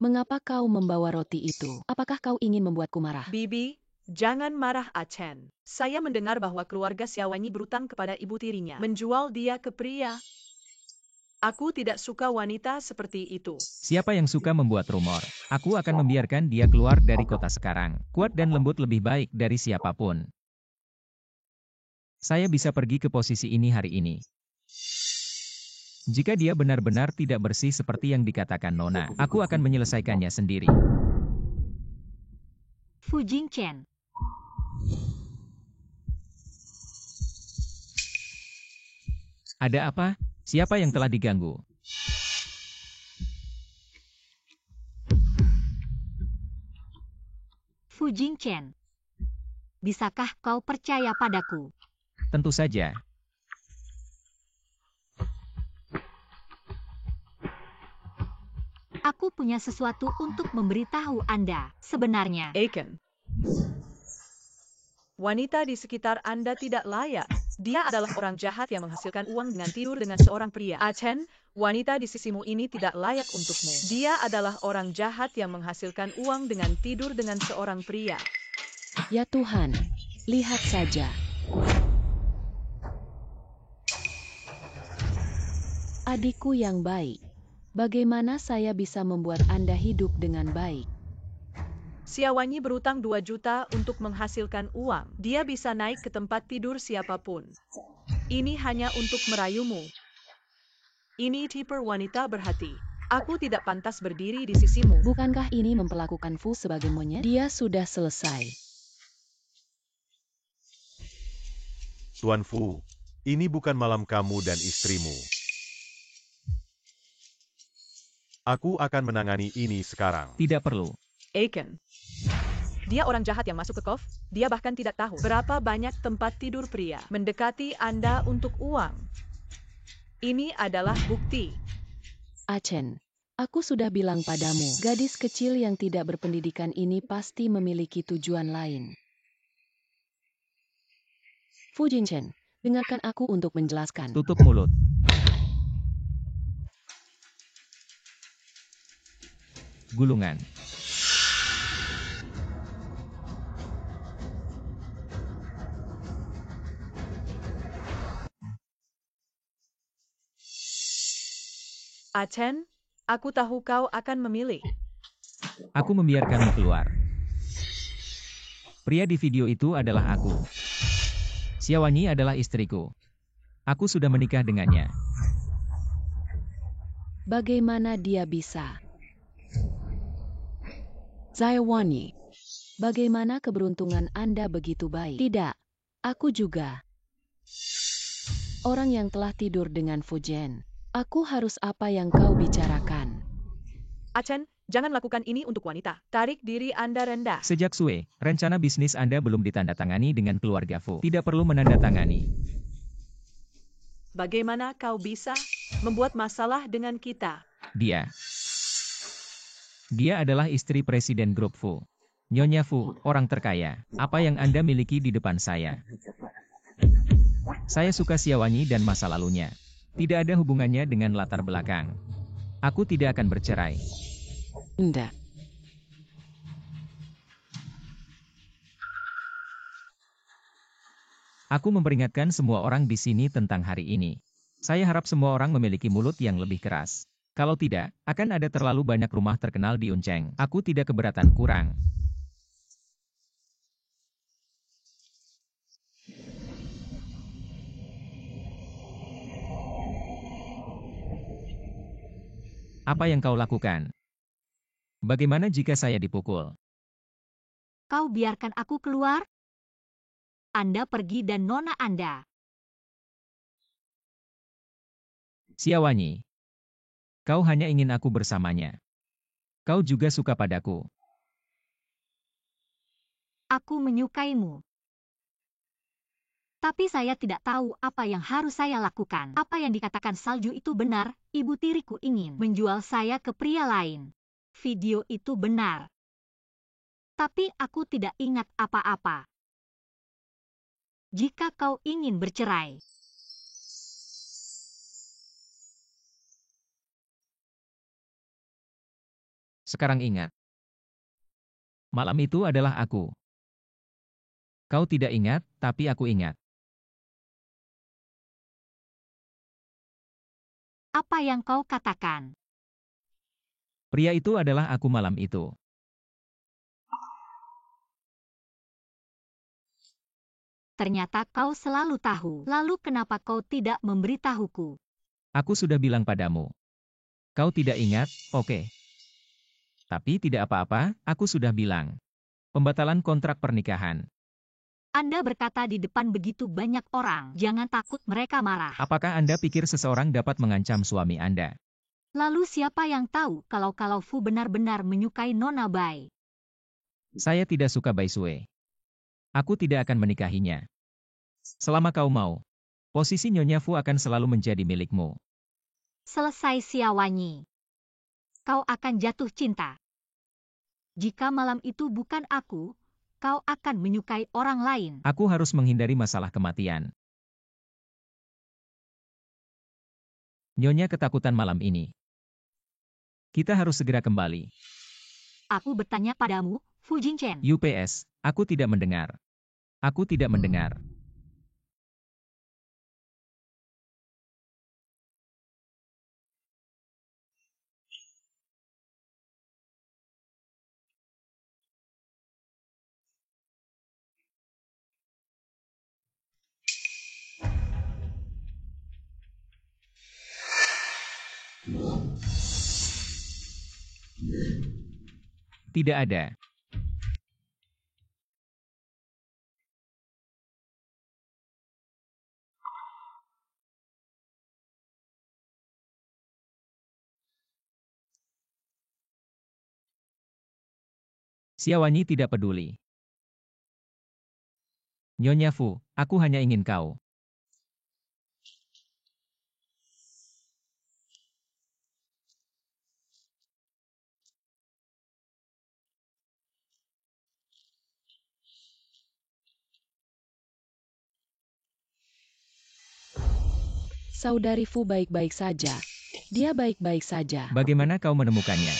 Mengapa kau membawa roti itu? Apakah kau ingin membuatku marah? Bibi, jangan marah Achen. Saya mendengar bahwa keluarga Siawanyi berutang kepada ibu tirinya. Menjual dia ke pria. Aku tidak suka wanita seperti itu. Siapa yang suka membuat rumor? Aku akan membiarkan dia keluar dari kota sekarang. Kuat dan lembut lebih baik dari siapapun. Saya bisa pergi ke posisi ini hari ini. Jika dia benar-benar tidak bersih seperti yang dikatakan Nona, aku akan menyelesaikannya sendiri. Fu Jingchen. Ada apa? Siapa yang telah diganggu? Fu Jingchen. Bisakah kau percaya padaku? Tentu saja. Aku punya sesuatu untuk memberitahu Anda. Sebenarnya, Aiken. Wanita di sekitar Anda tidak layak. Dia adalah orang jahat yang menghasilkan uang dengan tidur dengan seorang pria. Achen, wanita di sisimu ini tidak layak untukmu. Dia adalah orang jahat yang menghasilkan uang dengan tidur dengan seorang pria. Ya Tuhan, lihat saja. Adikku yang baik, bagaimana saya bisa membuat Anda hidup dengan baik? Siawanyi berutang 2 juta untuk menghasilkan uang. Dia bisa naik ke tempat tidur siapapun. Ini hanya untuk merayumu. Ini tipe wanita berhati. Aku tidak pantas berdiri di sisimu. Bukankah ini memperlakukan Fu sebagai monyet? Dia sudah selesai. Tuan Fu, ini bukan malam kamu dan istrimu. Aku akan menangani ini sekarang. Tidak perlu. Aiken. Dia orang jahat yang masuk ke KOF. Dia bahkan tidak tahu berapa banyak tempat tidur pria mendekati Anda untuk uang. Ini adalah bukti. Achen, aku sudah bilang padamu, gadis kecil yang tidak berpendidikan ini pasti memiliki tujuan lain. Fu Jingchen, dengarkan aku untuk menjelaskan. Tutup mulut. Gulungan. Achen, aku tahu kau akan memilih. Aku membiarkanmu keluar. Pria di video itu adalah aku. Siawanyi adalah istriku. Aku sudah menikah dengannya. Bagaimana dia bisa? Siawanyi, bagaimana keberuntungan Anda begitu baik? Tidak, aku juga. Orang yang telah tidur dengan Fu Jian. Aku harus apa yang kau bicarakan. Achen, jangan lakukan ini untuk wanita. Tarik diri Anda rendah. Sejak Sue, rencana bisnis Anda belum ditandatangani dengan keluarga Fu. Tidak perlu menandatangani. Bagaimana kau bisa membuat masalah dengan kita? Dia adalah istri Presiden Grup Fu. Nyonya Fu, orang terkaya. Apa yang Anda miliki di depan saya? Saya suka Siawanyi dan masa lalunya. Tidak ada hubungannya dengan latar belakang. Aku tidak akan bercerai. Tidak. Aku memperingatkan semua orang di sini tentang hari ini. Saya harap semua orang memiliki mulut yang lebih keras. Kalau tidak, akan ada terlalu banyak rumah terkenal di Unceng. Aku tidak keberatan kurang. Apa yang kau lakukan? Bagaimana jika saya dipukul? Kau biarkan aku keluar? Anda pergi dan nona Anda. Xiaowanyi. Kau hanya ingin aku bersamanya. Kau juga suka padaku. Aku menyukaimu. Tapi saya tidak tahu apa yang harus saya lakukan. Apa yang dikatakan Salju itu benar, ibu tiriku ingin menjual saya ke pria lain. Video itu benar. Tapi aku tidak ingat apa-apa. Jika kau ingin bercerai, Sekarang ingat. Malam itu adalah aku. Kau tidak ingat, tapi aku ingat. apa yang kau katakan? Pria itu adalah aku malam itu. Ternyata kau selalu tahu. Lalu kenapa kau tidak memberitahuku? Aku sudah bilang padamu. Kau tidak ingat, oke. Tapi tidak apa-apa, aku sudah bilang. Pembatalan kontrak pernikahan. Anda berkata di depan begitu banyak orang. Jangan takut mereka marah. Apakah Anda pikir seseorang dapat mengancam suami Anda? Lalu siapa yang tahu kalau Fu benar-benar menyukai Nona Bai? Saya tidak suka Bai Sue. Aku tidak akan menikahinya. Selama kau mau, posisi Nyonya Fu akan selalu menjadi milikmu. Selesai Xiaowanyi. Kau akan jatuh cinta. Jika malam itu bukan aku, kau akan menyukai orang lain. Aku harus menghindari masalah kematian. Nyonya ketakutan malam ini. Kita harus segera kembali. Aku bertanya padamu, Fu Jingchen. UPS, aku tidak mendengar. Aku tidak mendengar. Tidak ada. Xiaowanyi tidak peduli. Nyonya Fu, aku hanya ingin kau. Saudari Fu baik-baik saja. Dia baik-baik saja. Bagaimana kau menemukannya?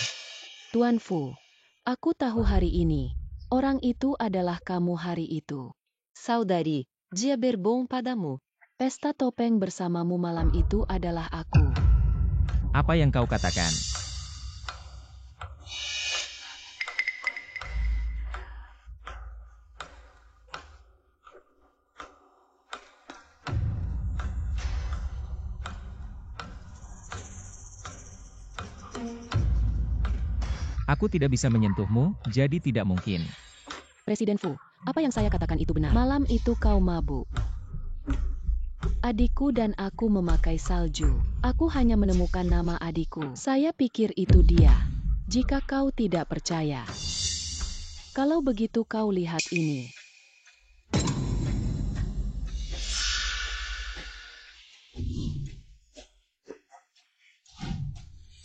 Tuan Fu, aku tahu hari ini. Orang itu adalah kamu hari itu. Saudari, dia berbong padamu. Pesta topeng bersamamu malam itu adalah aku. Apa yang kau katakan? Aku tidak bisa menyentuhmu, jadi tidak mungkin. Presiden Fu, apa yang saya katakan itu benar. Malam itu kau mabuk. Adikku dan aku memakai salju. Aku hanya menemukan nama adikku. Saya pikir itu dia. Jika kau tidak percaya. Kalau begitu kau lihat ini.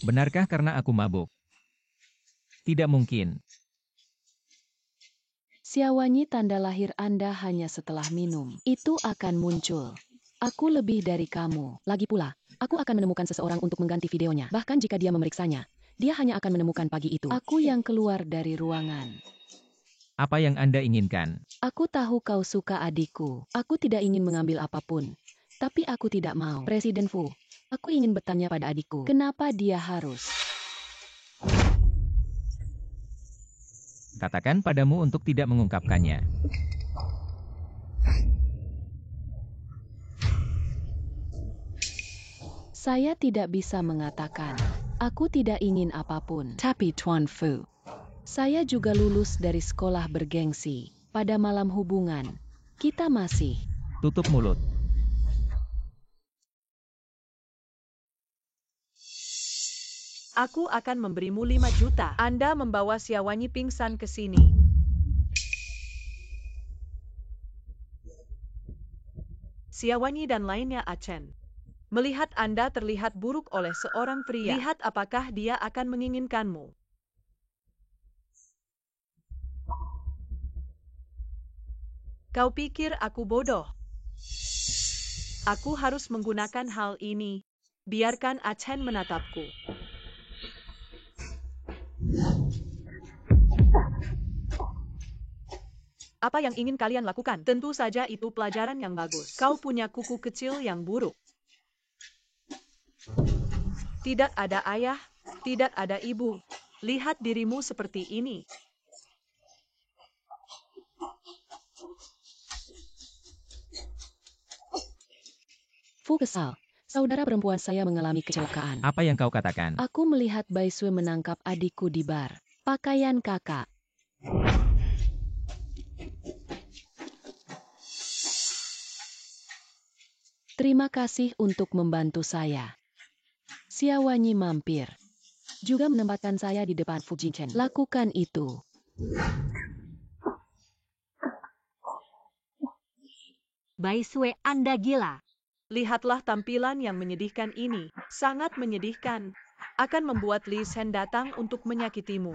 Benarkah karena aku mabuk? Tidak mungkin. Xiaowanyi tanda lahir Anda hanya setelah minum. Itu akan muncul. Aku lebih dari kamu. Lagi pula, aku akan menemukan seseorang untuk mengganti videonya. Bahkan jika dia memeriksanya, dia hanya akan menemukan pagi itu. Aku yang keluar dari ruangan. Apa yang Anda inginkan? Aku tahu kau suka adikku. Aku tidak ingin mengambil apapun. Tapi aku tidak mau. Presiden Fu, aku ingin bertanya pada adikku, kenapa dia harus? Katakan padamu untuk tidak mengungkapkannya. Saya tidak bisa mengatakan. Aku tidak ingin apapun. Tapi Tuan Fu, saya juga lulus dari sekolah bergengsi. Pada malam hubungan, kita masih. Tutup mulut. Aku akan memberimu 5 juta. Anda membawa Xiaowanyi pingsan ke sini. Xiaowanyi dan lainnya Achen. Melihat Anda terlihat buruk oleh seorang pria, lihat apakah dia akan menginginkanmu. Kau pikir aku bodoh? Aku harus menggunakan hal ini. Biarkan Achen menatapku. Apa yang ingin kalian lakukan? Tentu saja itu pelajaran yang bagus. Kau punya kuku kecil yang buruk. Tidak ada ayah, tidak ada ibu. Lihat dirimu seperti ini. Fu kesal. Saudara perempuan saya mengalami kecelakaan. Apa yang kau katakan? Aku melihat Bai Sui menangkap adikku di bar. Pakaian kakak. Terima kasih untuk membantu saya. Xiaowanyi mampir. Juga menempatkan saya di depan Fu Jingchen. Lakukan itu. Bai Sui, Anda gila. Lihatlah tampilan yang menyedihkan ini. Sangat menyedihkan. Akan membuat Li Zhen datang untuk menyakitimu.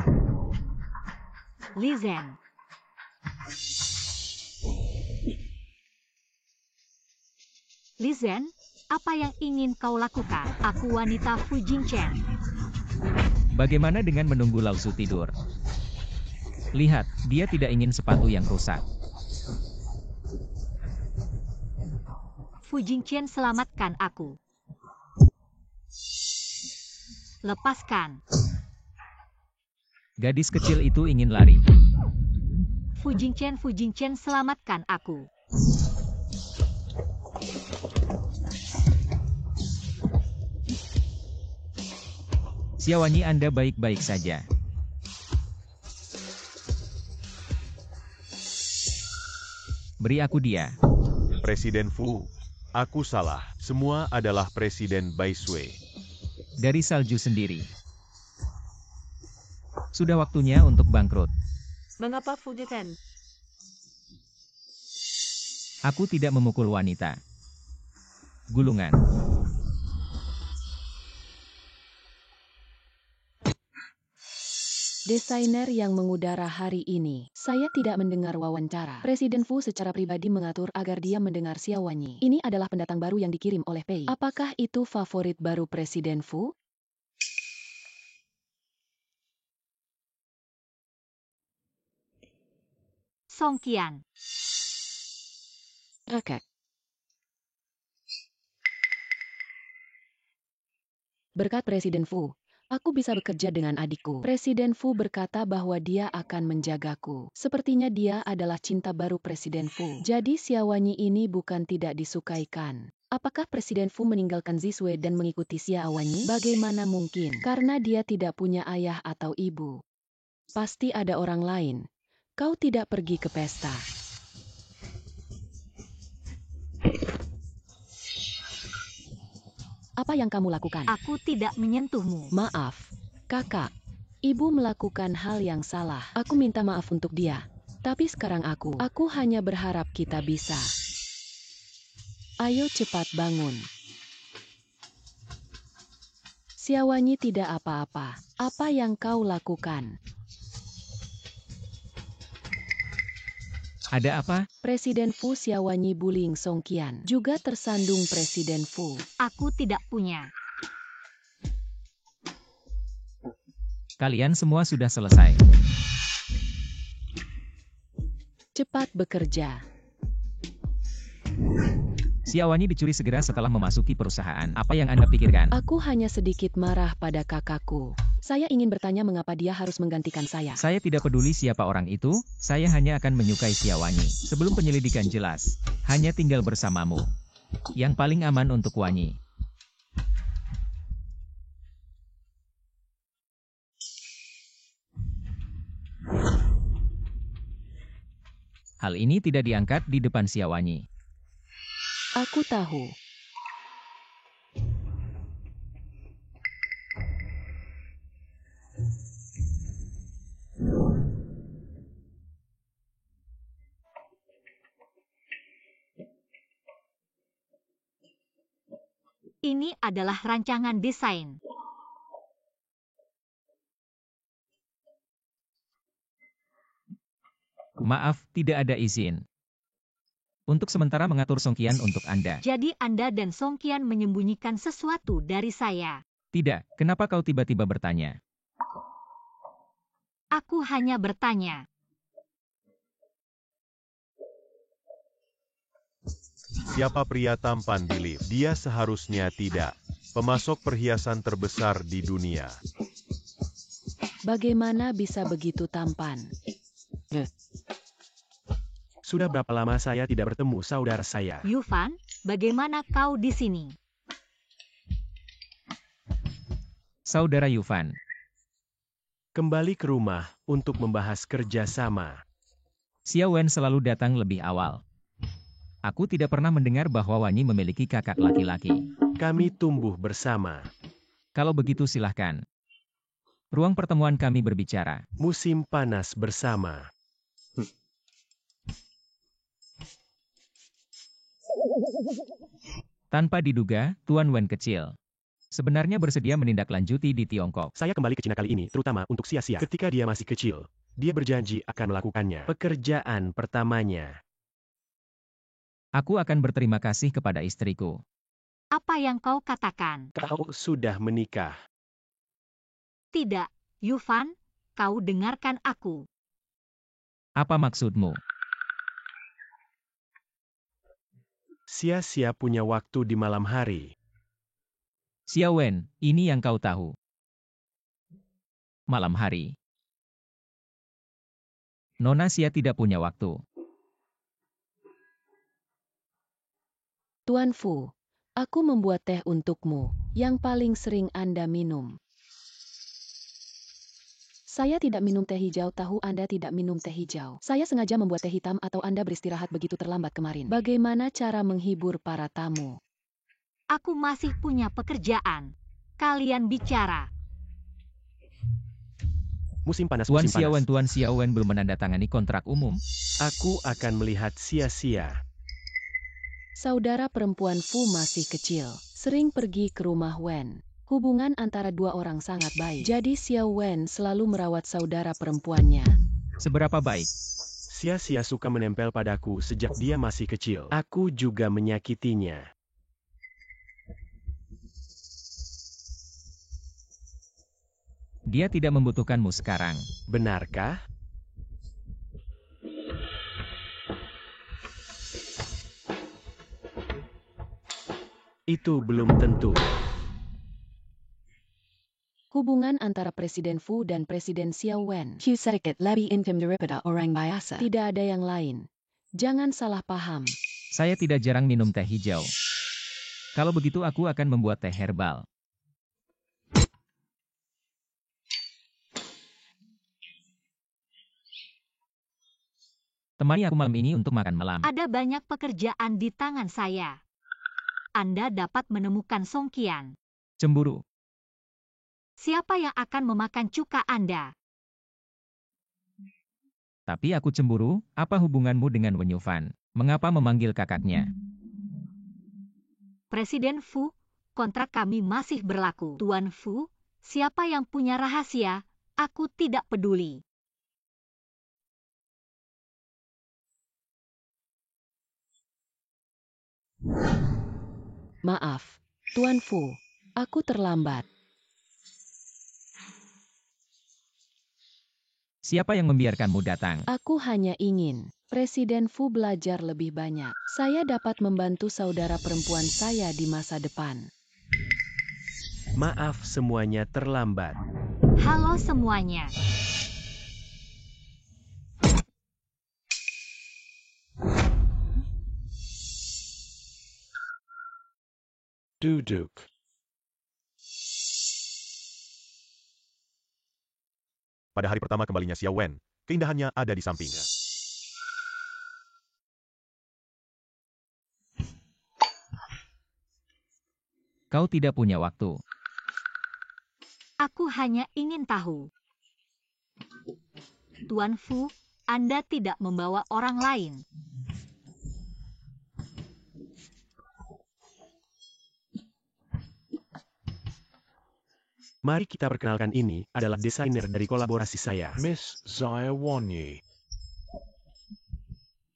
Li Zhen. Li Zhen, apa yang ingin kau lakukan? Aku wanita Fu Jingchen. Bagaimana dengan menunggu Lao Su tidur? Lihat, dia tidak ingin sepatu yang rusak. Fu Jingchen, selamatkan aku. Lepaskan. Gadis kecil itu ingin lari. Fu Jingchen, selamatkan aku. Xiaowanyi, Anda baik-baik saja. Beri aku dia. Presiden Fu, aku salah. Semua adalah Presiden Bai Sui. Dari salju sendiri. Sudah waktunya untuk bangkrut. Mengapa Fu Jingchen? Aku tidak memukul wanita. Gulungan. Desainer yang mengudara hari ini. Saya tidak mendengar wawancara. Presiden Fu secara pribadi mengatur agar dia mendengar Xiaowanyi. Ini adalah pendatang baru yang dikirim oleh Pei. Apakah itu favorit baru Presiden Fu? Song Qian. Rakek. Berkat Presiden Fu, aku bisa bekerja dengan adikku. Presiden Fu berkata bahwa dia akan menjagaku. Sepertinya dia adalah cinta baru Presiden Fu. Jadi Xiaowanyi ini bukan tidak disukaikan. Apakah Presiden Fu meninggalkan Zisui dan mengikuti Xiaowanyi? Bagaimana mungkin? Karena dia tidak punya ayah atau ibu. Pasti ada orang lain. Kau tidak pergi ke pesta. Apa yang kamu lakukan? Aku tidak menyentuhmu. Maaf, kakak. Ibu melakukan hal yang salah. Aku minta maaf untuk dia. Tapi sekarang aku hanya berharap kita bisa. Ayo cepat bangun. Xiaowanyi tidak apa-apa. Apa yang kau lakukan? Ada apa? Presiden Fu Xiaowanyi bullying Song Qian. Juga tersandung Presiden Fu. Aku tidak punya. Kalian semua sudah selesai. Cepat bekerja. Xiaowanyi dicuri segera setelah memasuki perusahaan. Apa yang Anda pikirkan? Aku hanya sedikit marah pada kakakku. Saya ingin bertanya mengapa dia harus menggantikan saya. Saya tidak peduli siapa orang itu, saya hanya akan menyukai Xiaowanyi. Sebelum penyelidikan jelas, hanya tinggal bersamamu. Yang paling aman untuk Wanyi. Hal ini tidak diangkat di depan Xiaowanyi. Aku tahu. Ini adalah rancangan desain. Maaf, tidak ada izin. Untuk sementara mengatur Songqian untuk Anda. Jadi Anda dan Songqian menyembunyikan sesuatu dari saya. Tidak, kenapa kau tiba-tiba bertanya? Aku hanya bertanya. Siapa pria tampan di lift? Dia seharusnya tidak. Pemasok perhiasan terbesar di dunia. Bagaimana bisa begitu tampan? Sudah berapa lama saya tidak bertemu saudara saya? Yufan, bagaimana kau di sini? Saudara Yufan. Kembali ke rumah untuk membahas kerjasama. Xiao Wen selalu datang lebih awal. Aku tidak pernah mendengar bahwa Wanyi memiliki kakak laki-laki. Kami tumbuh bersama. Kalau begitu silahkan. Ruang pertemuan kami berbicara. Musim panas bersama. Tanpa diduga, Tuan Wen kecil sebenarnya bersedia menindaklanjuti di Tiongkok. Saya kembali ke Cina kali ini, terutama untuk Xia-Xia. Ketika dia masih kecil, dia berjanji akan melakukannya. Pekerjaan pertamanya. Aku akan berterima kasih kepada istriku. Apa yang kau katakan? Kau sudah menikah. Tidak, Yufan, kau dengarkan aku. Apa maksudmu? Xia-Xia punya waktu di malam hari. Xiao Wen, ini yang kau tahu. Malam hari. Nona Xia tidak punya waktu. Tuan Fu, aku membuat teh untukmu, yang paling sering Anda minum. Saya tidak minum teh hijau, tahu Anda tidak minum teh hijau. Saya sengaja membuat teh hitam atau Anda beristirahat begitu terlambat kemarin. Bagaimana cara menghibur para tamu? Aku masih punya pekerjaan. Kalian bicara. Musim panas, Tuan musim Xiao Wen, panas. Tuan Xiao Wen belum menandatangani kontrak umum. Aku akan melihat Xia-Xia. Saudara perempuan Fu masih kecil, sering pergi ke rumah Wen. Hubungan antara dua orang sangat baik. Jadi Xiao Wen selalu merawat saudara perempuannya. Seberapa baik? Xia-Xia suka menempel padaku sejak dia masih kecil. Aku juga menyakitinya. Dia tidak membutuhkanmu sekarang. Benarkah? Itu belum tentu. Hubungan antara Presiden Fu dan Presiden Xiao Wen. Sedikit lebih intim daripada orang biasa. Tidak ada yang lain. Jangan salah paham. Saya tidak jarang minum teh hijau. Kalau begitu aku akan membuat teh herbal. Temani aku malam ini untuk makan malam. Ada banyak pekerjaan di tangan saya. Anda dapat menemukan Songqian. Cemburu. Siapa yang akan memakan cuka Anda? Tapi aku cemburu, apa hubunganmu dengan Wen Yufan? Mengapa memanggil kakaknya? Presiden Fu, kontrak kami masih berlaku. Tuan Fu, siapa yang punya rahasia, aku tidak peduli. Maaf, Tuan Fu, aku terlambat. Siapa yang membiarkanmu datang? Aku hanya ingin Presiden Fu belajar lebih banyak. Saya dapat membantu saudara perempuan saya di masa depan. Maaf semuanya terlambat. Halo semuanya. Duduk. Pada hari pertama kembalinya Xiao Wen, keindahannya ada di sampingnya. Kau tidak punya waktu. Aku hanya ingin tahu. Tuan Fu, Anda tidak membawa orang lain. Mari kita perkenalkan, ini adalah desainer dari kolaborasi saya. Miss Xia Wanyi.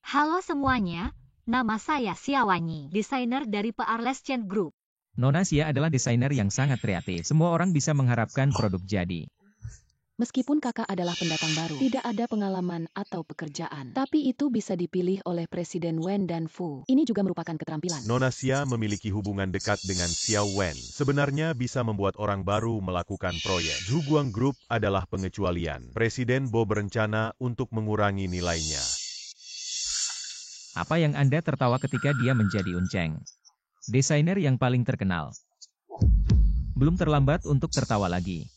Halo semuanya, nama saya Xiaowanyi, desainer dari Pearless Chen Group. Nona Xia adalah desainer yang sangat kreatif. Semua orang bisa mengharapkan produk jadi. Meskipun kakak adalah pendatang baru, tidak ada pengalaman atau pekerjaan. Tapi itu bisa dipilih oleh Presiden Wen dan Fu. Ini juga merupakan keterampilan. Nona Xia memiliki hubungan dekat dengan Xiao Wen. Sebenarnya bisa membuat orang baru melakukan proyek. Zhuguang Group adalah pengecualian. Presiden Bo berencana untuk mengurangi nilainya. Apa yang Anda tertawa ketika dia menjadi Unceng? Desainer yang paling terkenal. Belum terlambat untuk tertawa lagi.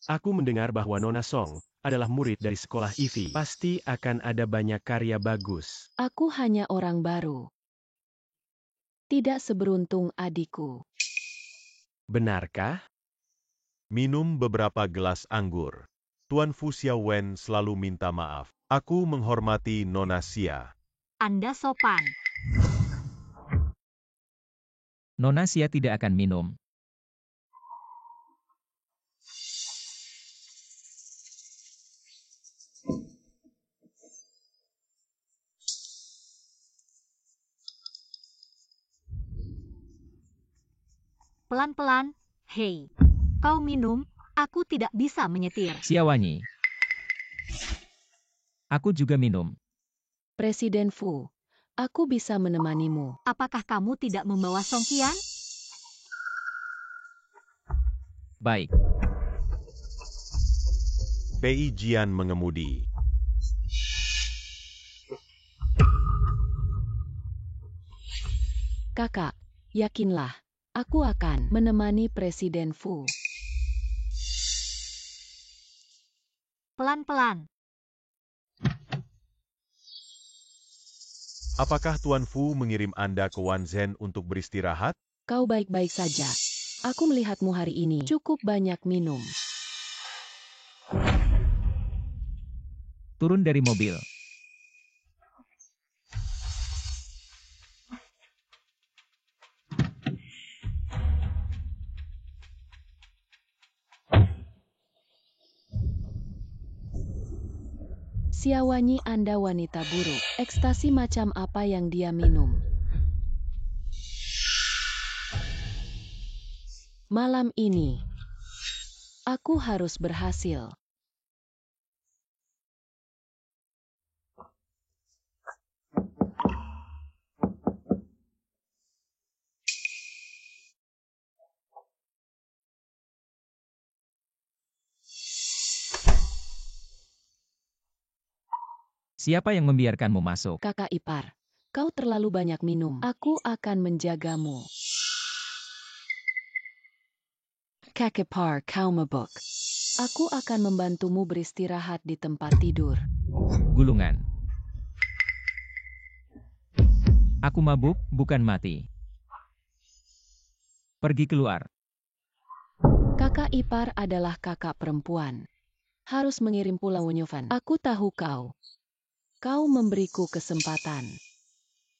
Aku mendengar bahwa Nona Song adalah murid dari sekolah Ivy. Pasti akan ada banyak karya bagus. Aku hanya orang baru. Tidak seberuntung adikku. Benarkah? Minum beberapa gelas anggur. Tuan Fu Xiao Wen selalu minta maaf. Aku menghormati Nona Xia. Anda sopan. Nona Xia tidak akan minum. Pelan-pelan, hei. Kau minum, aku tidak bisa menyetir. Xiaowanyi. Aku juga minum. Presiden Fu, aku bisa menemanimu. Apakah kamu tidak membawa songkian? Baik. Pei Jian mengemudi. Kakak, yakinlah, aku akan menemani Presiden Fu. Pelan-pelan. Apakah Tuan Fu mengirim Anda ke Wanzhen untuk beristirahat? Kau baik-baik saja. Aku melihatmu hari ini cukup banyak minum. Turun dari mobil. Xiaowanyi, Anda wanita buruk. Ekstasi macam apa yang dia minum? Malam ini, aku harus berhasil. Siapa yang membiarkanmu masuk? Kakak ipar, kau terlalu banyak minum. Aku akan menjagamu. Kakak ipar, kau mabuk. Aku akan membantumu beristirahat di tempat tidur. Gulungan. Aku mabuk, bukan mati. Pergi keluar. Kakak ipar adalah kakak perempuan. Harus mengirim pulang Wonyovan. Aku tahu kau. Kau memberiku kesempatan.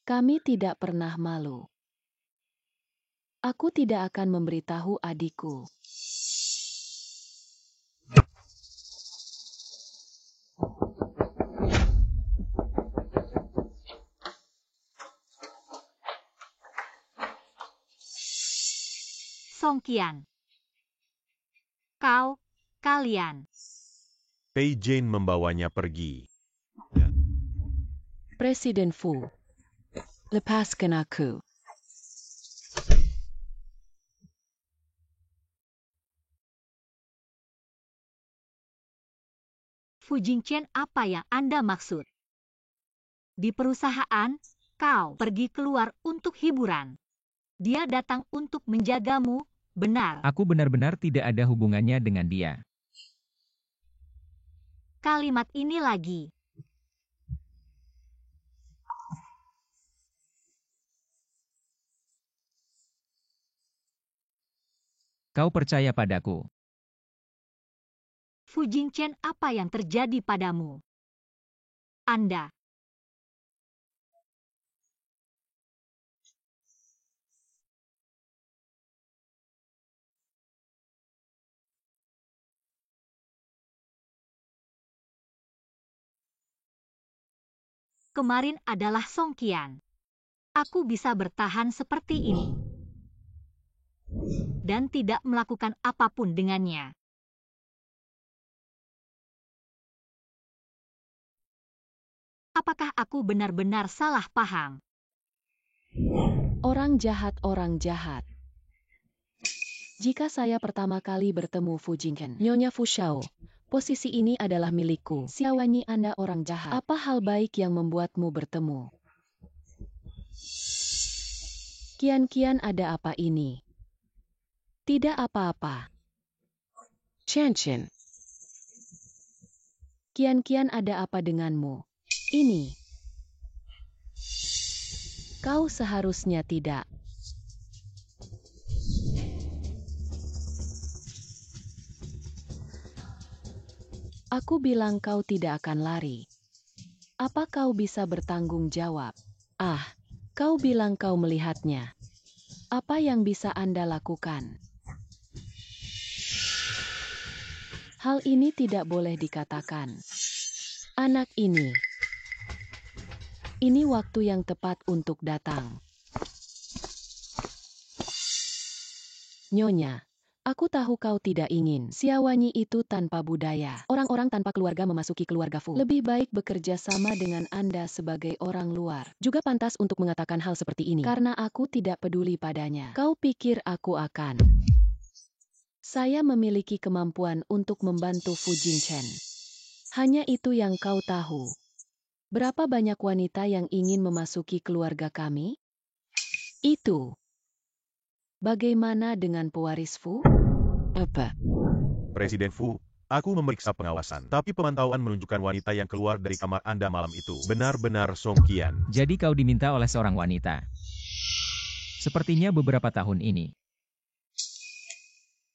Kami tidak pernah malu. Aku tidak akan memberitahu adikku. Songkian. Kau kalian. Pei Jane membawanya pergi. Presiden Fu, lepaskan aku. Fu Jingchen, apa yang Anda maksud? Di perusahaan, kau pergi keluar untuk hiburan. Dia datang untuk menjagamu, benar? Aku benar-benar tidak ada hubungannya dengan dia. Kalimat ini lagi. Kau percaya padaku. Fu Jingchen, apa yang terjadi padamu? Anda. Kemarin adalah Song Qian. Aku bisa bertahan seperti ini. Dan tidak melakukan apapun dengannya. Apakah aku benar-benar salah paham? Orang jahat, orang jahat. Jika saya pertama kali bertemu Fu Jingchen, Nyonya Fu Shao, posisi ini adalah milikku. Xiaowanyi, Anda orang jahat. Apa hal baik yang membuatmu bertemu? Kian-kian, ada apa ini? Tidak apa-apa. Chen. Kian-kian, ada apa denganmu? Ini. Kau seharusnya tidak. Aku bilang kau tidak akan lari. Apa kau bisa bertanggung jawab? Kau bilang kau melihatnya. Apa yang bisa Anda lakukan? Hal ini tidak boleh dikatakan. Anak ini. Ini waktu yang tepat untuk datang. Nyonya, aku tahu kau tidak ingin Xiaowanyi itu tanpa budaya. Orang-orang tanpa keluarga memasuki keluarga Fu. Lebih baik bekerja sama dengan Anda sebagai orang luar. Juga pantas untuk mengatakan hal seperti ini. Karena aku tidak peduli padanya. Kau pikir aku akan? Saya memiliki kemampuan untuk membantu Fu Jingchen. Hanya itu yang kau tahu. Berapa banyak wanita yang ingin memasuki keluarga kami? Itu. Bagaimana dengan pewaris Fu? Apa? Presiden Fu, aku memeriksa pengawasan, tapi pemantauan menunjukkan wanita yang keluar dari kamar Anda malam itu benar-benar Song Qian. Jadi kau diminta oleh seorang wanita. Sepertinya beberapa tahun ini.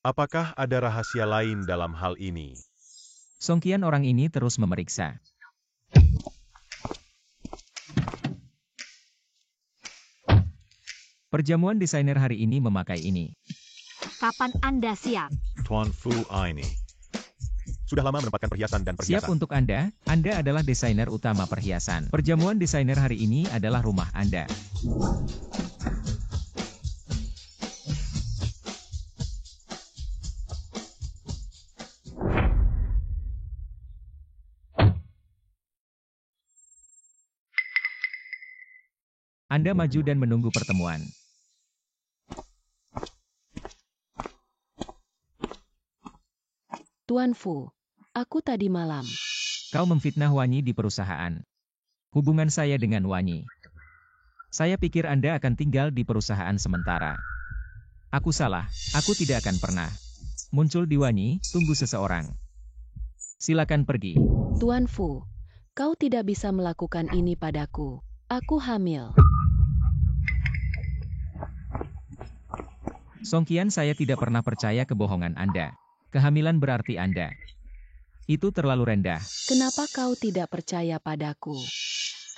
Apakah ada rahasia lain dalam hal ini? Song Qian, orang ini terus memeriksa. Perjamuan desainer hari ini memakai ini. Kapan Anda siap? Tuan Fu ini. Sudah lama menempatkan perhiasan dan perhiasan. Siap untuk Anda adalah desainer utama perhiasan. Perjamuan desainer hari ini adalah rumah Anda. Anda maju dan menunggu pertemuan. Tuan Fu, aku tadi malam. Kau memfitnah Wanyi di perusahaan. Hubungan saya dengan Wanyi. Saya pikir Anda akan tinggal di perusahaan sementara. Aku salah, aku tidak akan pernah muncul di Wanyi, tunggu seseorang. Silakan pergi. Tuan Fu, kau tidak bisa melakukan ini padaku. Aku hamil. Song Qian, saya tidak pernah percaya kebohongan Anda. Kehamilan berarti Anda. Itu terlalu rendah. Kenapa kau tidak percaya padaku?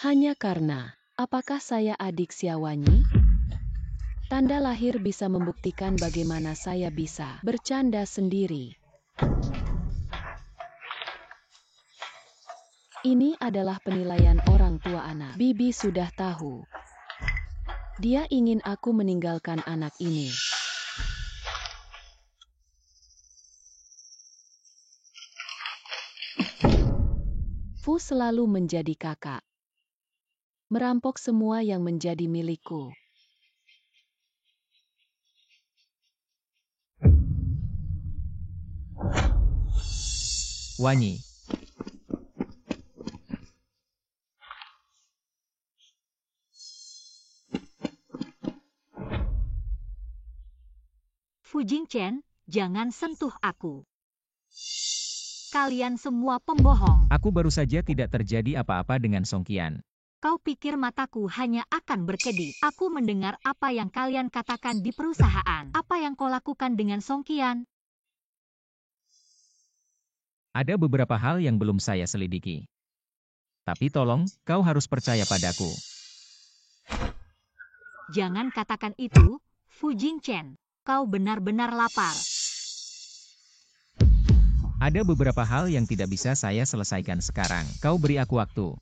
Hanya karena, apakah saya adik Xiaowanyi? Tanda lahir bisa membuktikan bagaimana saya bisa bercanda sendiri. Ini adalah penilaian orang tua anak. Bibi sudah tahu. Dia ingin aku meninggalkan anak ini. Fu selalu menjadi kakak. Merampok semua yang menjadi milikku. Wanyi. Fu Jingchen, jangan sentuh aku. Kalian semua pembohong. Aku baru saja tidak terjadi apa-apa dengan Song Qian. Kau pikir mataku hanya akan berkedip? Aku mendengar apa yang kalian katakan di perusahaan. Apa yang kau lakukan dengan Song Qian? Ada beberapa hal yang belum saya selidiki. Tapi tolong, kau harus percaya padaku. Jangan katakan itu, Fu Jingchen. Kau benar-benar lapar. Ada beberapa hal yang tidak bisa saya selesaikan sekarang. Kau beri aku waktu.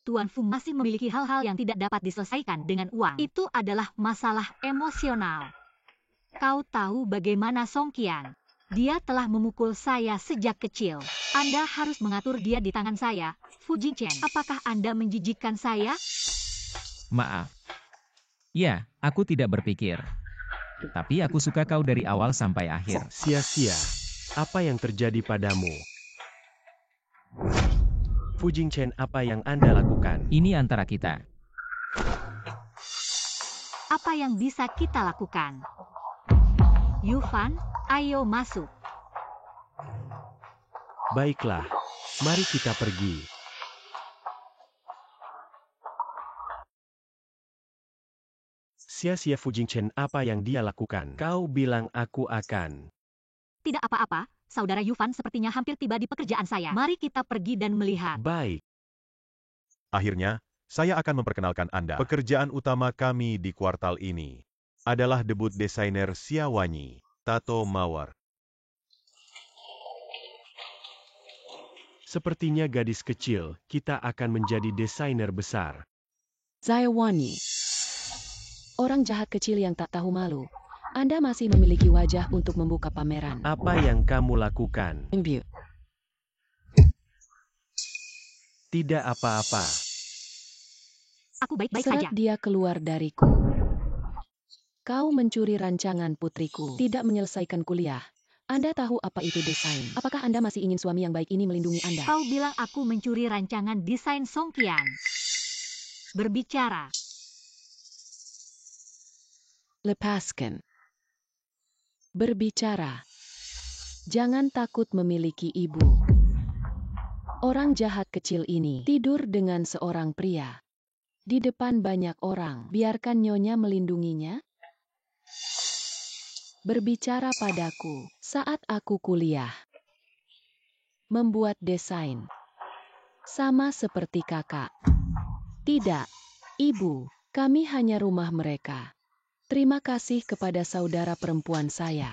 Tuan Fu masih memiliki hal-hal yang tidak dapat diselesaikan dengan uang. Itu adalah masalah emosional. Kau tahu bagaimana Song Qian? Dia telah memukul saya sejak kecil. Anda harus mengatur dia di tangan saya. Fu Jingchen, apakah Anda menjijikkan saya? Maaf. Ya, aku tidak berpikir. Tapi aku suka kau dari awal sampai akhir. Sia-sia. Apa yang terjadi padamu? Fu Jingchen, apa yang Anda lakukan? Ini antara kita. Apa yang bisa kita lakukan? Yufan, ayo masuk. Baiklah, mari kita pergi. Sia-sia Fu Jingchen, apa yang dia lakukan? Kau bilang aku akan. Tidak apa-apa, Saudara Yufan sepertinya hampir tiba di pekerjaan saya. Mari kita pergi dan melihat. Baik. Akhirnya, saya akan memperkenalkan Anda. Pekerjaan utama kami di kuartal ini adalah debut desainer Xia Wanyi, Tato Mawar. Sepertinya gadis kecil, kita akan menjadi desainer besar. Zai Wanyi. Orang jahat kecil yang tak tahu malu. Anda masih memiliki wajah untuk membuka pameran. Apa yang kamu lakukan? View. Tidak apa-apa. Aku baik-baik Serat saja. dia keluar dariku. Kau mencuri rancangan putriku, tidak menyelesaikan kuliah. Anda tahu apa itu desain? Apakah Anda masih ingin suami yang baik ini melindungi Anda? Kau bilang aku mencuri rancangan desain Song Qian. Berbicara. Lepaskan. Berbicara. Jangan takut memiliki ibu. Orang jahat kecil ini tidur dengan seorang pria. Di depan banyak orang, biarkan nyonya melindunginya. Berbicara padaku saat aku kuliah. Membuat desain. Sama seperti kakak. Tidak, ibu, kami hanya rumah mereka. Terima kasih kepada saudara perempuan saya.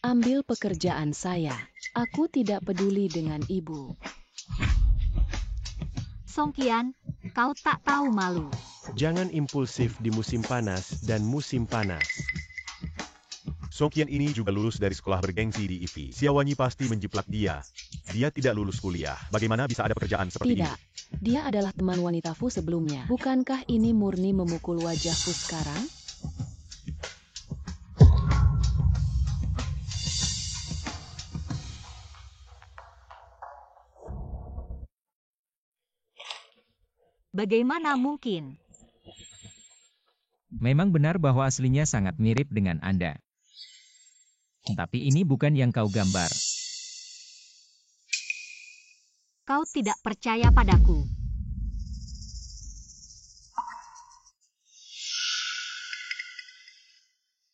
Ambil pekerjaan saya. Aku tidak peduli dengan ibu. Song Qian, kau tak tahu malu. Jangan impulsif di musim panas dan musim panas. Song Qian ini juga lulus dari sekolah bergengsi di IVI. Xia Wanyi pasti menjiplak dia. Dia tidak lulus kuliah. Bagaimana bisa ada pekerjaan seperti Tidak, ini? dia adalah teman wanita Fu sebelumnya. Bukankah ini murni memukul wajah Fu sekarang? Bagaimana mungkin? Memang benar bahwa aslinya sangat mirip dengan Anda. Tapi ini bukan yang kau gambar. Kau tidak percaya padaku.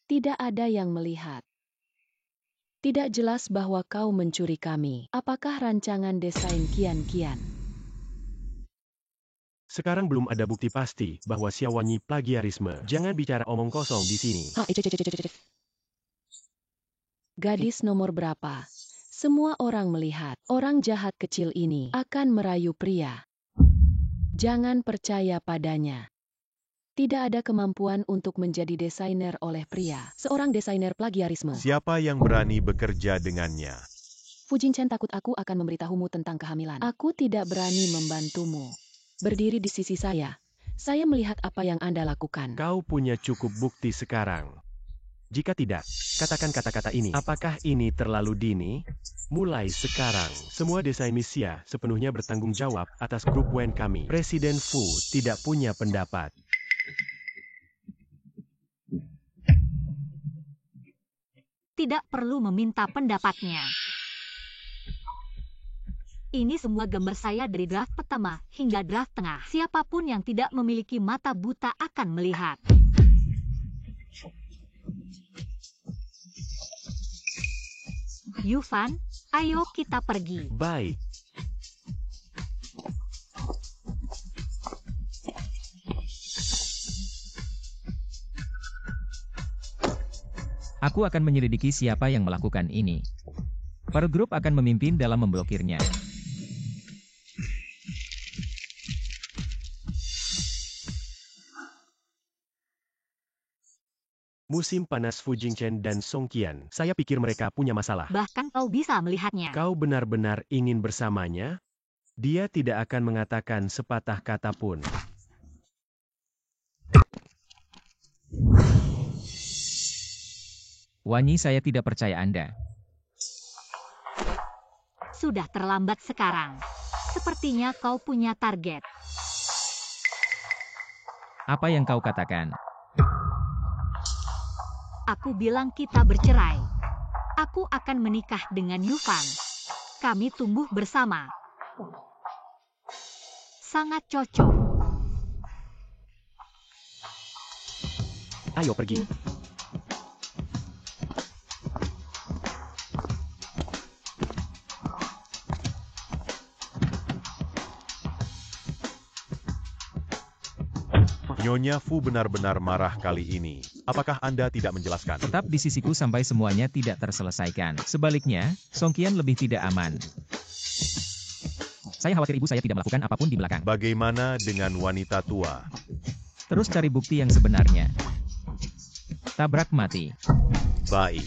Tidak ada yang melihat. Tidak jelas bahwa kau mencuri kami. Apakah rancangan desain Qian? Sekarang belum ada bukti pasti bahwa Xia Wanyi plagiarisme. Jangan bicara omong kosong di sini. Gadis nomor berapa? Semua orang melihat. Orang jahat kecil ini akan merayu pria. Jangan percaya padanya. Tidak ada kemampuan untuk menjadi desainer oleh pria. Seorang desainer plagiarisme. Siapa yang berani bekerja dengannya? Fu Jingchen takut aku akan memberitahumu tentang kehamilan. Aku tidak berani membantumu. Berdiri di sisi saya melihat apa yang Anda lakukan. Kau punya cukup bukti sekarang. Jika tidak, katakan kata-kata ini. Apakah ini terlalu dini? Mulai sekarang, semua desa Misia sepenuhnya bertanggung jawab atas grup Wen kami. Presiden Fu tidak punya pendapat. Tidak perlu meminta pendapatnya. Ini semua gambar saya dari draft pertama hingga draft tengah. Siapapun yang tidak memiliki mata buta akan melihat. Yufan, ayo kita pergi. Baik. Aku akan menyelidiki siapa yang melakukan ini. Para grup akan memimpin dalam memblokirnya. Musim panas Fu Jingchen dan Song Qian. Saya pikir mereka punya masalah. Bahkan kau bisa melihatnya. Kau benar-benar ingin bersamanya? Dia tidak akan mengatakan sepatah kata pun. Wanyi, saya tidak percaya Anda. Sudah terlambat sekarang. Sepertinya kau punya target. Apa yang kau katakan? Aku bilang kita bercerai. Aku akan menikah dengan Yufan. Kami tumbuh bersama. Sangat cocok. Ayo pergi. Nyonya Fu benar-benar marah kali ini. Apakah Anda tidak menjelaskan? Tetap di sisiku sampai semuanya tidak terselesaikan. Sebaliknya, Song Qian lebih tidak aman. Saya khawatir ibu saya tidak melakukan apapun di belakang. Bagaimana dengan wanita tua? Terus cari bukti yang sebenarnya. Tabrak mati. Baik.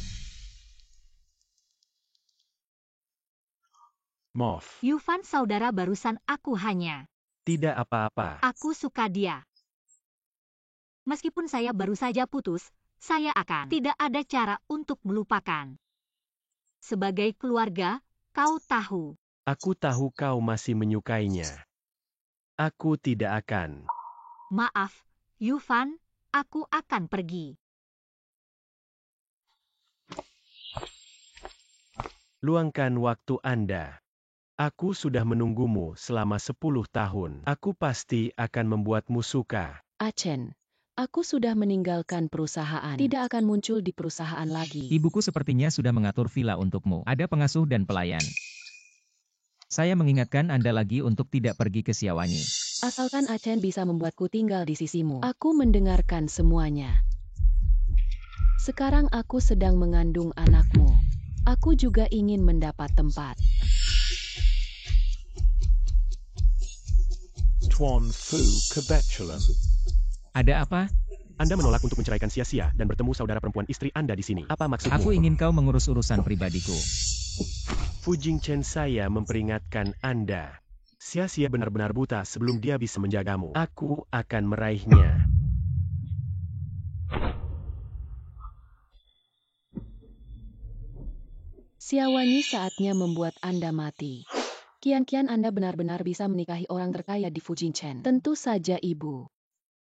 Moff. Yufan saudara barusan aku hanya. Tidak apa-apa. Aku suka dia. Meskipun saya baru saja putus, saya akan tidak ada cara untuk melupakan. Sebagai keluarga, kau tahu. Aku tahu kau masih menyukainya. Aku tidak akan. Maaf, Yufan, aku akan pergi. Luangkan waktu Anda. Aku sudah menunggumu selama 10 tahun. Aku pasti akan membuatmu suka. Achen, aku sudah meninggalkan perusahaan. Tidak akan muncul di perusahaan lagi. Ibuku sepertinya sudah mengatur villa untukmu. Ada pengasuh dan pelayan. Saya mengingatkan Anda lagi untuk tidak pergi ke Siawanyi. Asalkan Achen bisa membuatku tinggal di sisimu. Aku mendengarkan semuanya. Sekarang aku sedang mengandung anakmu. Aku juga ingin mendapat tempat. Tuan Fu kebetulan. Ada apa? Anda menolak untuk menceraikan Sia-Sia dan bertemu saudara perempuan istri Anda di sini. Apa maksudmu? Aku ingin kau mengurus urusan pribadiku. Fu Jingchen, saya memperingatkan Anda. Sia-Sia benar-benar buta sebelum dia bisa menjagamu. Aku akan meraihnya. Siawanyi saatnya membuat Anda mati. Kian-kian Anda benar-benar bisa menikahi orang terkaya di Fu Jingchen. Tentu saja Ibu.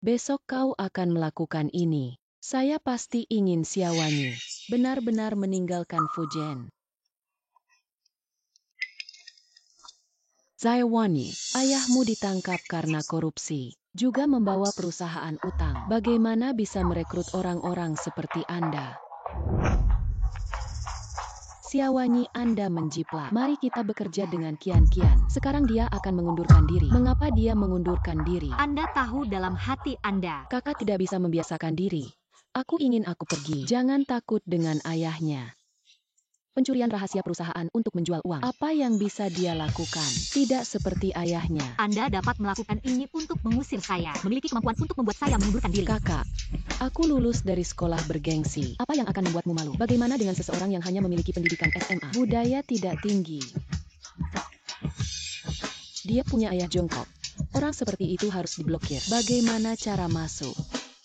Besok kau akan melakukan ini. Saya pasti ingin Siawanyi benar-benar meninggalkan Fujian. Zaiwanyi, ayahmu ditangkap karena korupsi, juga membawa perusahaan utang. Bagaimana bisa merekrut orang-orang seperti Anda? Siawanyi, Anda menjiplak. Mari kita bekerja dengan Kian-kian. Sekarang dia akan mengundurkan diri. Mengapa dia mengundurkan diri? Anda tahu dalam hati Anda. Kakak tidak bisa membiasakan diri. Aku ingin aku pergi. Jangan takut dengan ayahnya. Pencurian rahasia perusahaan untuk menjual uang. Apa yang bisa dia lakukan? Tidak seperti ayahnya. Anda dapat melakukan ini untuk mengusir saya, memiliki kemampuan untuk membuat saya mengundurkan diri. Kakak, aku lulus dari sekolah bergengsi. Apa yang akan membuatmu malu? Bagaimana dengan seseorang yang hanya memiliki pendidikan SMA? Budaya tidak tinggi. Dia punya ayah jongkok. Orang seperti itu harus diblokir. Bagaimana cara masuk?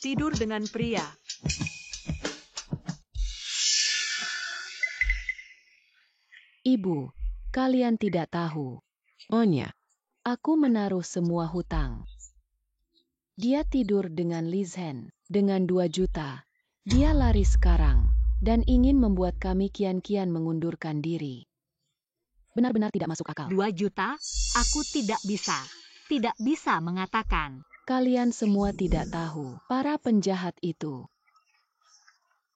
Tidur dengan pria. Ibu, kalian tidak tahu. Onya, aku menaruh semua hutang. Dia tidur dengan Liz Hen, dengan 2 juta. Dia lari sekarang, dan ingin membuat kami kian-kian mengundurkan diri. Benar-benar tidak masuk akal. 2 juta? Aku tidak bisa mengatakan. Kalian semua tidak tahu, para penjahat itu.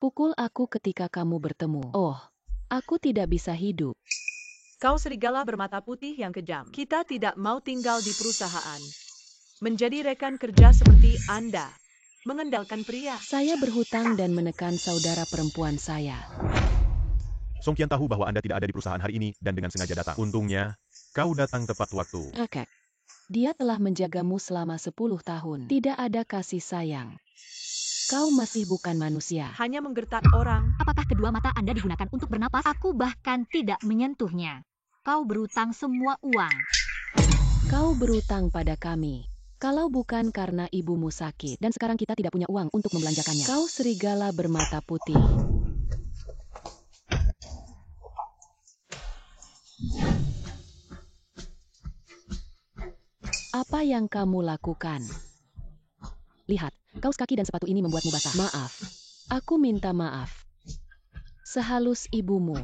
Pukul aku ketika kamu bertemu. Oh, aku tidak bisa hidup. Kau serigala bermata putih yang kejam. Kita tidak mau tinggal di perusahaan. Menjadi rekan kerja seperti Anda. Mengandalkan pria. Saya berhutang dan menekan saudara perempuan saya. Song Qian tahu bahwa Anda tidak ada di perusahaan hari ini dan dengan sengaja datang. Untungnya, kau datang tepat waktu. Oke. Dia telah menjagamu selama 10 tahun. Tidak ada kasih sayang. Kau masih bukan manusia. Hanya menggertak orang. Apakah kedua mata Anda digunakan untuk bernapas? Aku bahkan tidak menyentuhnya. Kau berutang semua uang. Kau berutang pada kami. Kalau bukan karena ibumu sakit, dan sekarang kita tidak punya uang untuk membelanjakannya. Kau serigala bermata putih. Apa yang kamu lakukan? Lihat, kaos kaki dan sepatu ini membuatmu basah. Maaf. Aku minta maaf. Sehalus ibumu.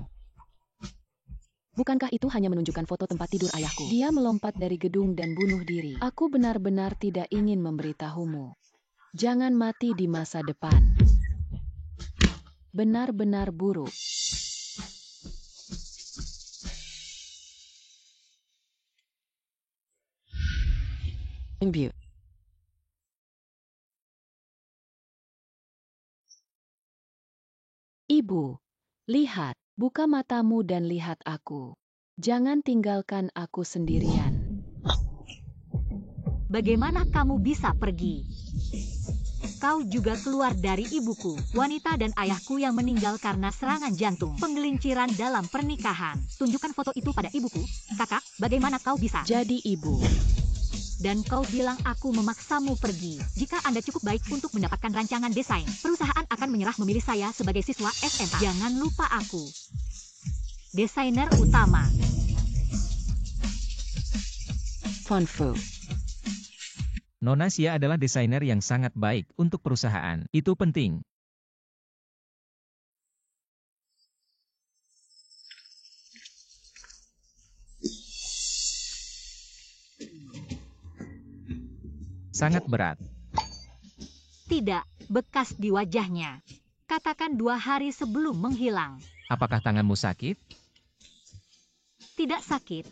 Bukankah itu hanya menunjukkan foto tempat tidur ayahku? Dia melompat dari gedung dan bunuh diri. Aku benar-benar tidak ingin memberitahumu. Jangan mati di masa depan. Benar-benar buruk. View. Ibu, lihat, buka matamu dan lihat aku. Jangan tinggalkan aku sendirian. Bagaimana kamu bisa pergi? Kau juga keluar dari ibuku, wanita dan ayahku yang meninggal karena serangan jantung, penggelinciran dalam pernikahan. Tunjukkan foto itu pada ibuku. Kakak, bagaimana kau bisa? Jadi ibu. Dan kau bilang aku memaksamu pergi. Jika Anda cukup baik untuk mendapatkan rancangan desain, perusahaan akan menyerah memilih saya sebagai siswa SMA. Jangan lupa aku. Desainer utama. Fonfu. Nona Xia adalah desainer yang sangat baik untuk perusahaan. Itu penting. Sangat berat. Tidak, bekas di wajahnya. Katakan 2 hari sebelum menghilang. Apakah tanganmu sakit? Tidak sakit.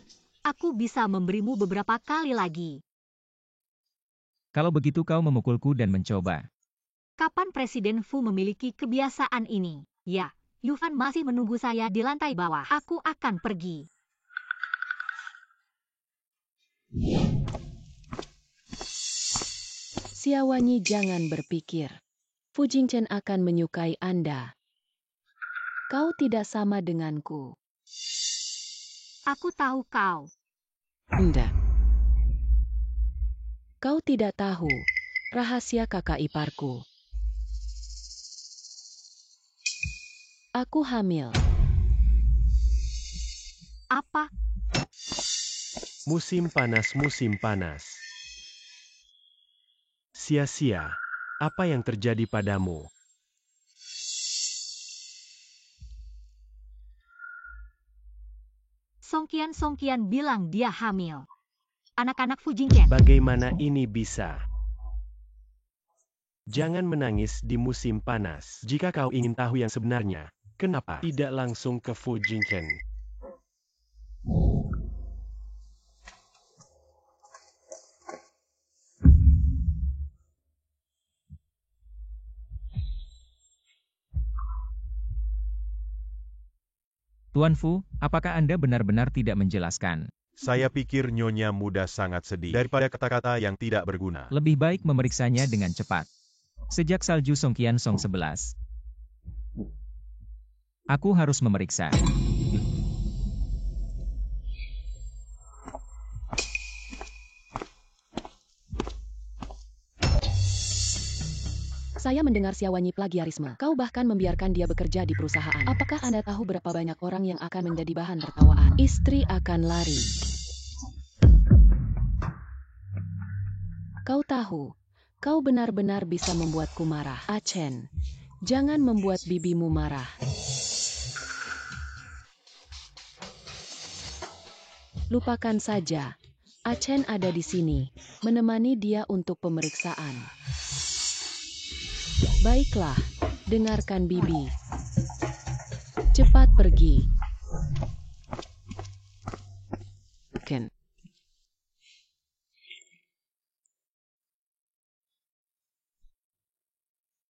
Aku bisa memberimu beberapa kali lagi. Kalau begitu kau memukulku dan mencoba. Kapan Presiden Fu memiliki kebiasaan ini? Ya, Yufan masih menunggu saya di lantai bawah. Aku akan pergi. Xiaowanyi, jangan berpikir. Fu Jingchen akan menyukai Anda. Kau tidak sama denganku. Aku tahu kau. Anda. Kau tidak tahu rahasia kakak iparku. Aku hamil. Apa? Musim panas, musim panas. Sia-sia, apa yang terjadi padamu? Songqian bilang dia hamil. Anak-anak Fu Jingchen. Bagaimana ini bisa? Jangan menangis di musim panas. Jika kau ingin tahu yang sebenarnya, kenapa tidak langsung ke Fu Jingchen? Tuan Fu, apakah Anda benar-benar tidak menjelaskan? Saya pikir Nyonya Muda sangat sedih daripada kata-kata yang tidak berguna. Lebih baik memeriksanya dengan cepat. Sejak salju Songqian Song 11. Aku harus memeriksa. Saya mendengar Xiaowanyi plagiarisme. Kau bahkan membiarkan dia bekerja di perusahaan. Apakah Anda tahu berapa banyak orang yang akan menjadi bahan tertawaan? Istri akan lari. Kau tahu, kau benar-benar bisa membuatku marah. Chen, jangan membuat bibimu marah. Lupakan saja. Chen ada di sini, menemani dia untuk pemeriksaan. Baiklah, dengarkan Bibi. Cepat pergi. Ken.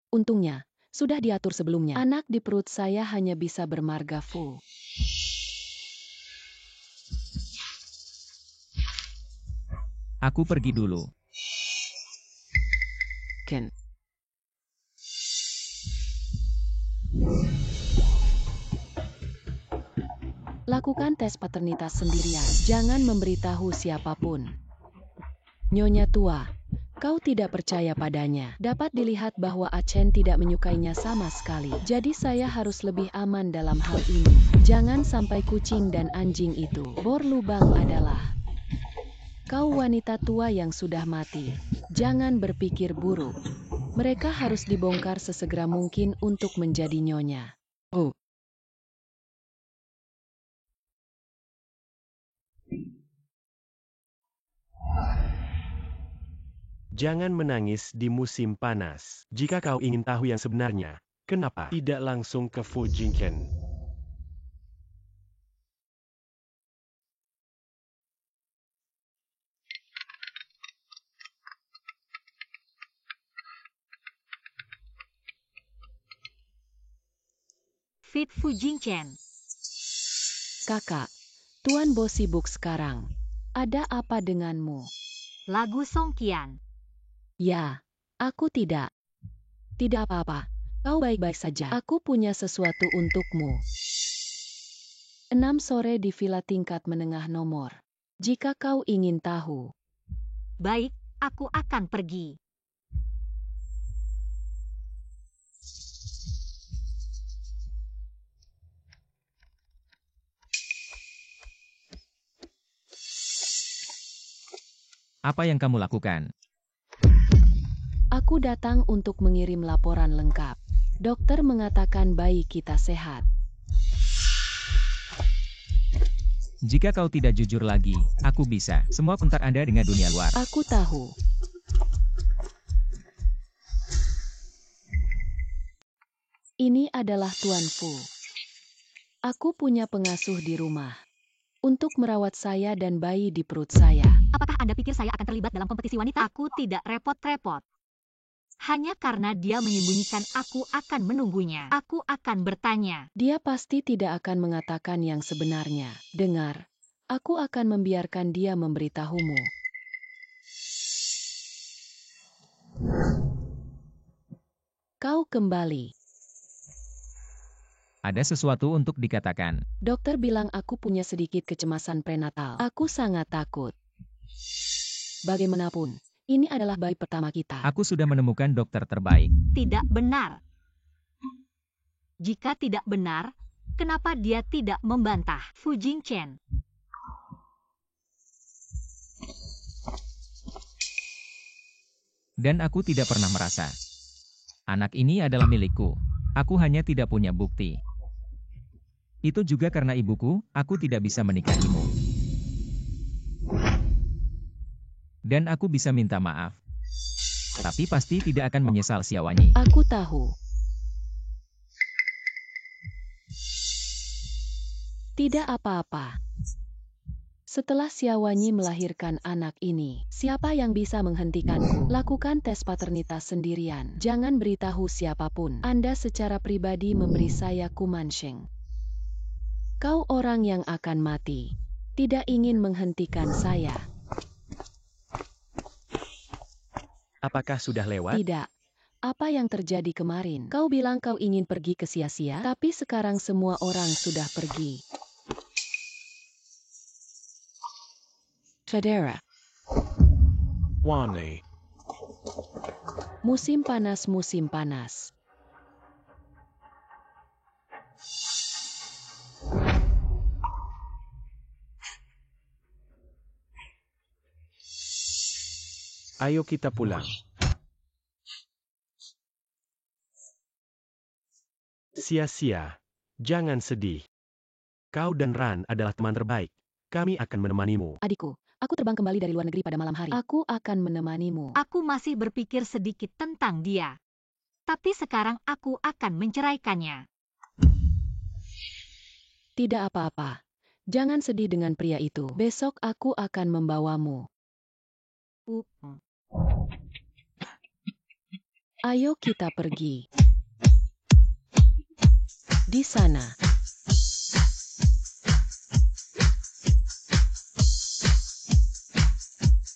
Untungnya, sudah diatur sebelumnya. Anak di perut saya hanya bisa bermarga Fu. Aku pergi dulu. Ken. Lakukan tes paternitas sendirian. Jangan memberitahu siapapun. Nyonya tua, kau tidak percaya padanya. Dapat dilihat bahwa Chen tidak menyukainya sama sekali. Jadi saya harus lebih aman dalam hal ini. Jangan sampai kucing dan anjing itu. Bor lubang adalah kau wanita tua yang sudah mati. Jangan berpikir buruk. Mereka harus dibongkar sesegera mungkin untuk menjadi nyonya. Oh. Jangan menangis di musim panas. Jika kau ingin tahu yang sebenarnya, kenapa tidak langsung ke Fu Jingken? Fit Fu Jingchen. Kakak, Tuan Bo sibuk sekarang. Ada apa denganmu? Lagu Songqian. Ya, aku tidak. Tidak apa-apa. Kau baik-baik saja. Aku punya sesuatu untukmu. 6 sore di villa tingkat menengah nomor. Jika kau ingin tahu. Baik, aku akan pergi. Apa yang kamu lakukan? Aku datang untuk mengirim laporan lengkap. Dokter mengatakan bayi kita sehat. Jika kau tidak jujur lagi, aku bisa. Semua kontak Anda dengan dunia luar. Aku tahu. Ini adalah Tuan Fu. Aku punya pengasuh di rumah. Untuk merawat saya dan bayi di perut saya. Apakah Anda pikir saya akan terlibat dalam kompetisi wanita? Aku tidak repot-repot. Hanya karena dia menyembunyikan, aku akan menunggunya. Aku akan bertanya. Dia pasti tidak akan mengatakan yang sebenarnya. Dengar, aku akan membiarkan dia memberitahumu. Kau kembali. Ada sesuatu untuk dikatakan. Dokter bilang aku punya sedikit kecemasan prenatal. Aku sangat takut. Bagaimanapun, ini adalah bayi pertama kita. Aku sudah menemukan dokter terbaik. Tidak benar. Jika tidak benar, kenapa dia tidak membantah? Fu Jingchen. Dan aku tidak pernah merasa. Anak ini adalah milikku. Aku hanya tidak punya bukti. Itu juga karena ibuku, aku tidak bisa menikahimu. Dan aku bisa minta maaf. Tapi pasti tidak akan menyesal Xiaowanyi. Aku tahu. Tidak apa-apa. Setelah Xiaowanyi melahirkan anak ini, siapa yang bisa menghentikanku? Lakukan tes paternitas sendirian. Jangan beritahu siapapun. Anda secara pribadi memberi saya kumanseng. Kau orang yang akan mati. Tidak ingin menghentikan saya. Apakah sudah lewat? Tidak. Apa yang terjadi kemarin? Kau bilang kau ingin pergi ke sia-sia, tapi sekarang semua orang sudah pergi. Saudara, Wani. musim panas, musim panas. Ayo kita pulang. Sia-sia. Jangan sedih. Kau dan Ran adalah teman terbaik. Kami akan menemanimu. Adikku, aku terbang kembali dari luar negeri pada malam hari. Aku akan menemanimu. Aku masih berpikir sedikit tentang dia. Tapi sekarang aku akan menceraikannya. Tidak apa-apa. Jangan sedih dengan pria itu. Besok aku akan membawamu. Ayo kita pergi. Di sana.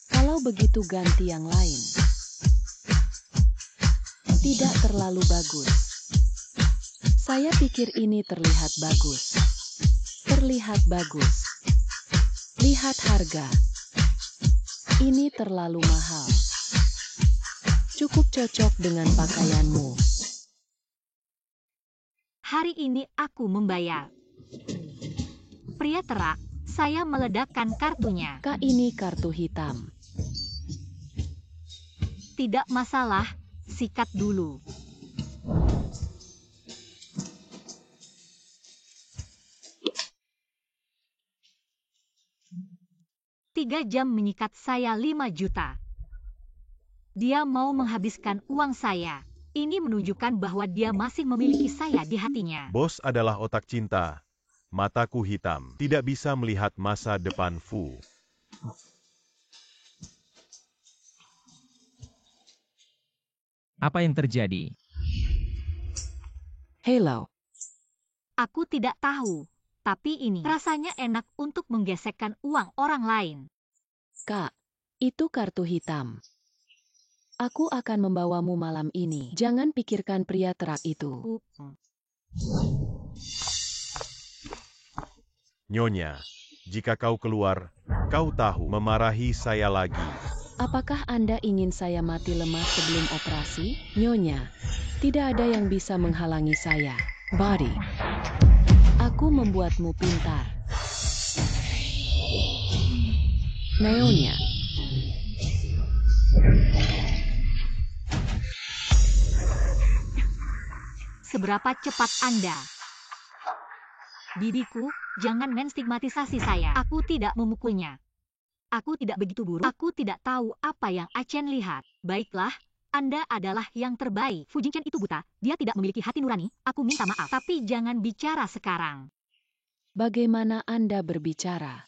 Kalau begitu ganti yang lain. Tidak terlalu bagus. Saya pikir ini terlihat bagus. Terlihat bagus. Lihat harga. Ini terlalu mahal. Cukup cocok dengan pakaianmu. Hari ini aku membayar. Pria terak, saya meledakkan kartunya. Kak, ini kartu hitam. Tidak masalah, sikat dulu. Tiga jam menyikat saya 5 juta. Dia mau menghabiskan uang saya. Ini menunjukkan bahwa dia masih memiliki saya di hatinya. Bos adalah otak cinta. Mataku hitam. Tidak bisa melihat masa depan Fu. Apa yang terjadi? Hello. Aku tidak tahu. Tapi ini rasanya enak untuk menggesekkan uang orang lain. Kak, itu kartu hitam. Aku akan membawamu malam ini. Jangan pikirkan pria terak itu. Nyonya, jika kau keluar, kau tahu memarahi saya lagi. Apakah Anda ingin saya mati lemas sebelum operasi? Nyonya, tidak ada yang bisa menghalangi saya. Body. Aku membuatmu pintar. Nyonya. Seberapa cepat Anda? Bibiku, jangan menstigmatisasi saya. Aku tidak memukulnya. Aku tidak begitu buruk. Aku tidak tahu apa yang Achen lihat. Baiklah, Anda adalah yang terbaik. Fu Jingchen itu buta. Dia tidak memiliki hati nurani. Aku minta maaf. Tapi jangan bicara sekarang. Bagaimana Anda berbicara?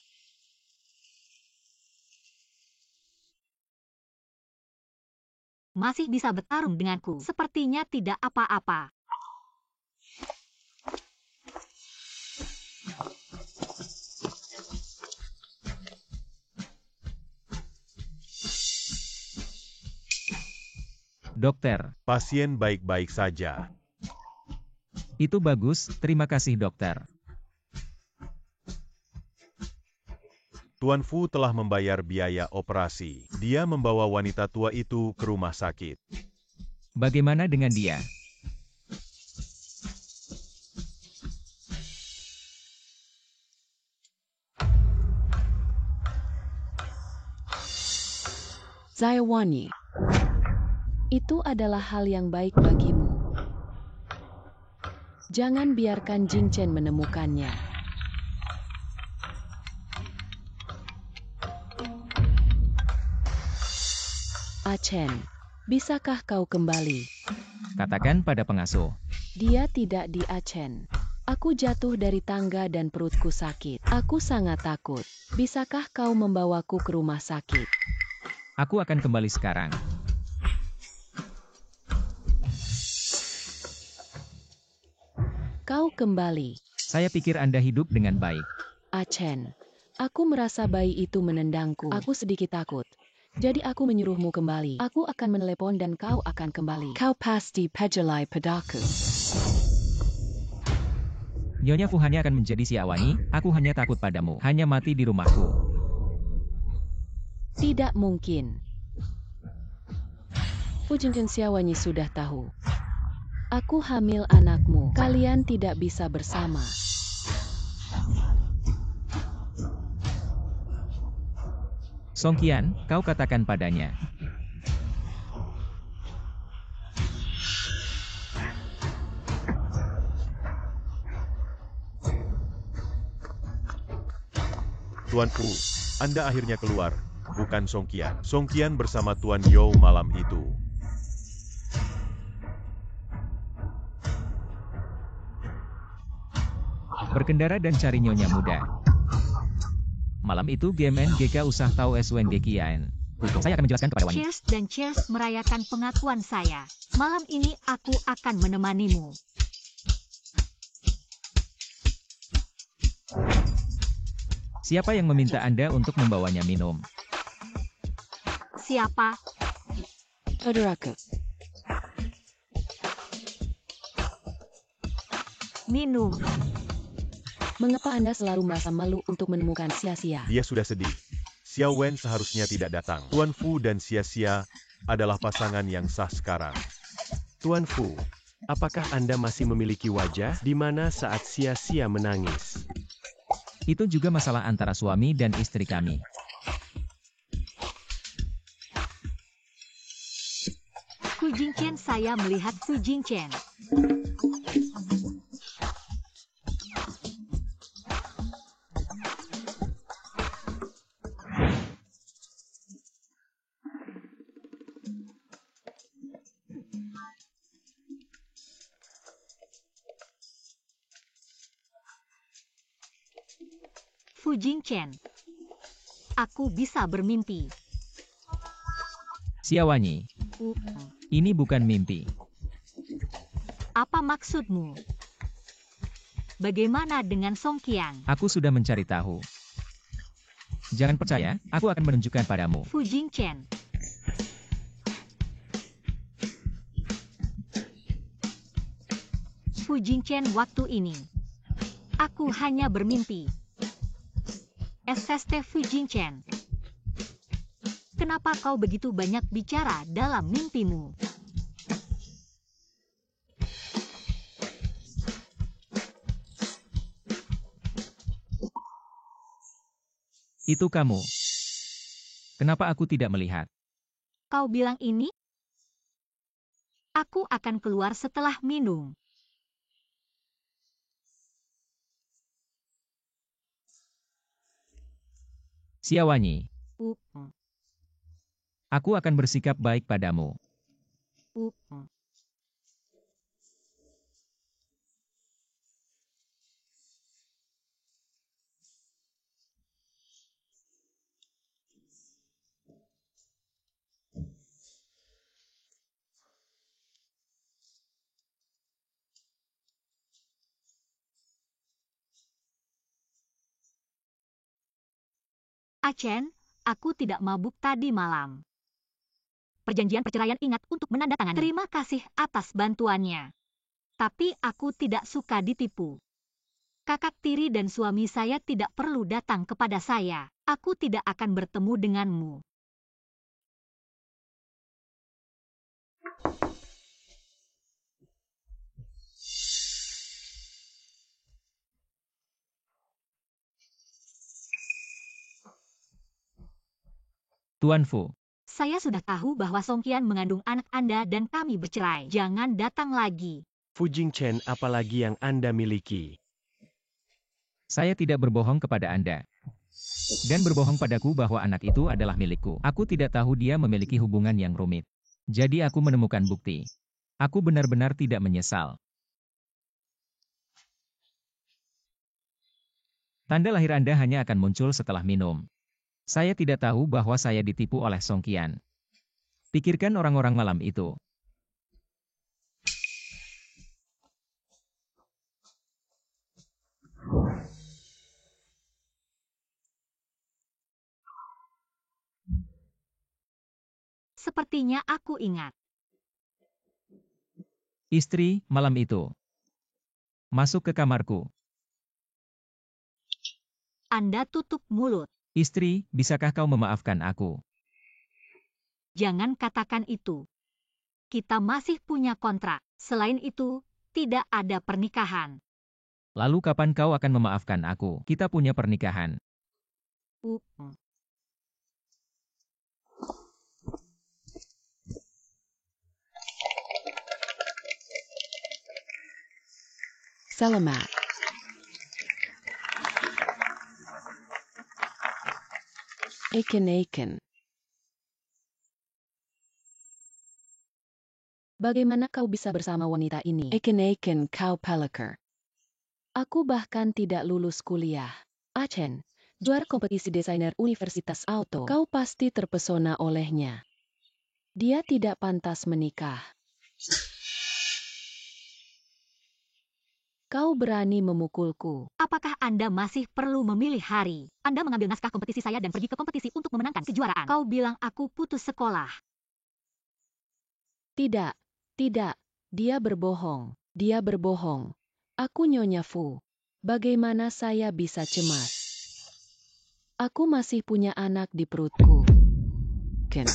Masih bisa bertarung denganku. Sepertinya tidak apa-apa. Dokter, Pasien baik-baik saja. itu bagus, terima kasih dokter. Tuan Fu telah membayar biaya operasi. Dia membawa wanita tua itu ke rumah sakit. Bagaimana dengan dia? Zaiwani. Itu adalah hal yang baik bagimu. Jangan biarkan Jingchen menemukannya. Achen, bisakah kau kembali? Katakan pada pengasuh. Dia tidak di Achen. Aku jatuh dari tangga dan perutku sakit. Aku sangat takut. Bisakah kau membawaku ke rumah sakit? Aku akan kembali sekarang. Kau kembali. Saya pikir Anda hidup dengan baik. Achen, aku merasa bayi itu menendangku. Aku sedikit takut. Jadi aku menyuruhmu kembali. Aku akan menelepon dan kau akan kembali. Kau pasti pejelai padaku. Nyonya Fu hanya akan menjadi Siawanyi, aku hanya takut padamu. Hanya mati di rumahku. Tidak mungkin. Fu Jingchen Siawanyi sudah tahu. Aku hamil anakmu. Kalian tidak bisa bersama. Song Qian, kau katakan padanya. Tuan Fu, Anda akhirnya keluar, bukan Song Qian. Song Qian bersama Tuan You malam itu. Berkendara dan cari nyonya muda. Malam itu GMN GK usah tahu SWN Gekian. Saya akan menjelaskan kepada Wanyi. Cheers dan cheers merayakan pengakuan saya. Malam ini aku akan menemanimu. Siapa yang meminta Anda untuk membawanya minum? Siapa? Saudaraku. Minum. Mengapa Anda selalu merasa malu untuk menemukan Sia-Sia? Dia sudah sedih. Xiao Wen seharusnya tidak datang. Tuan Fu dan Xia adalah pasangan yang sah sekarang. Tuan Fu, apakah Anda masih memiliki wajah di mana saat Sia menangis? Itu juga masalah antara suami dan istri kami. Fu Jingchen, saya melihat Fu Jingchen. Fu Jingchen. Aku bisa bermimpi. Siawanyi, ini bukan mimpi. Apa maksudmu? Bagaimana dengan Song Qian? Aku sudah mencari tahu. Jangan percaya, aku akan menunjukkan padamu. Fu Jingchen. Fu Jingchen, waktu ini aku hanya bermimpi. SST Fu Jingchen. Kenapa kau begitu banyak bicara dalam mimpimu? Itu kamu. Kenapa aku tidak melihat? Kau bilang ini? Aku akan keluar setelah minum. Siawanyi, Uh, aku akan bersikap baik padamu. uh. Achen, aku tidak mabuk tadi malam. Perjanjian perceraian ingat untuk menandatangani. Terima kasih atas bantuannya. Tapi aku tidak suka ditipu. Kakak tiri dan suami saya tidak perlu datang kepada saya. Aku tidak akan bertemu denganmu. Tuan Fu, Saya sudah tahu bahwa Song Qian mengandung anak Anda dan kami bercerai. Jangan datang lagi. Fu Jingchen, apalagi yang Anda miliki? saya tidak berbohong kepada Anda. Dan berbohong padaku bahwa anak itu adalah milikku. Aku tidak tahu dia memiliki hubungan yang rumit. Jadi aku menemukan bukti. Aku benar-benar tidak menyesal. Tanda lahir Anda hanya akan muncul setelah minum. Saya tidak tahu bahwa saya ditipu oleh Song Qian. Pikirkan orang-orang malam itu. Sepertinya aku ingat. Istri, malam itu. Masuk ke kamarku. Anda tutup mulut. Istri, bisakah kau memaafkan aku? Jangan katakan itu. Kita masih punya kontrak. Selain itu, tidak ada pernikahan. Lalu kapan kau akan memaafkan aku? Kita punya pernikahan. Selamat. Aiken. Bagaimana kau bisa bersama wanita ini? Aiken, kau pelakar. Aku bahkan tidak lulus kuliah. Achen, juara kompetisi desainer Universitas Auto. Kau pasti terpesona olehnya. Dia tidak pantas menikah. Kau berani memukulku. Apakah Anda masih perlu memilih hari? Anda mengambil naskah kompetisi saya dan pergi ke kompetisi untuk memenangkan kejuaraan. Kau bilang aku putus sekolah. Tidak. Dia berbohong. Aku Nyonya Fu. Bagaimana saya bisa cemas? Aku masih punya anak di perutku. Ken.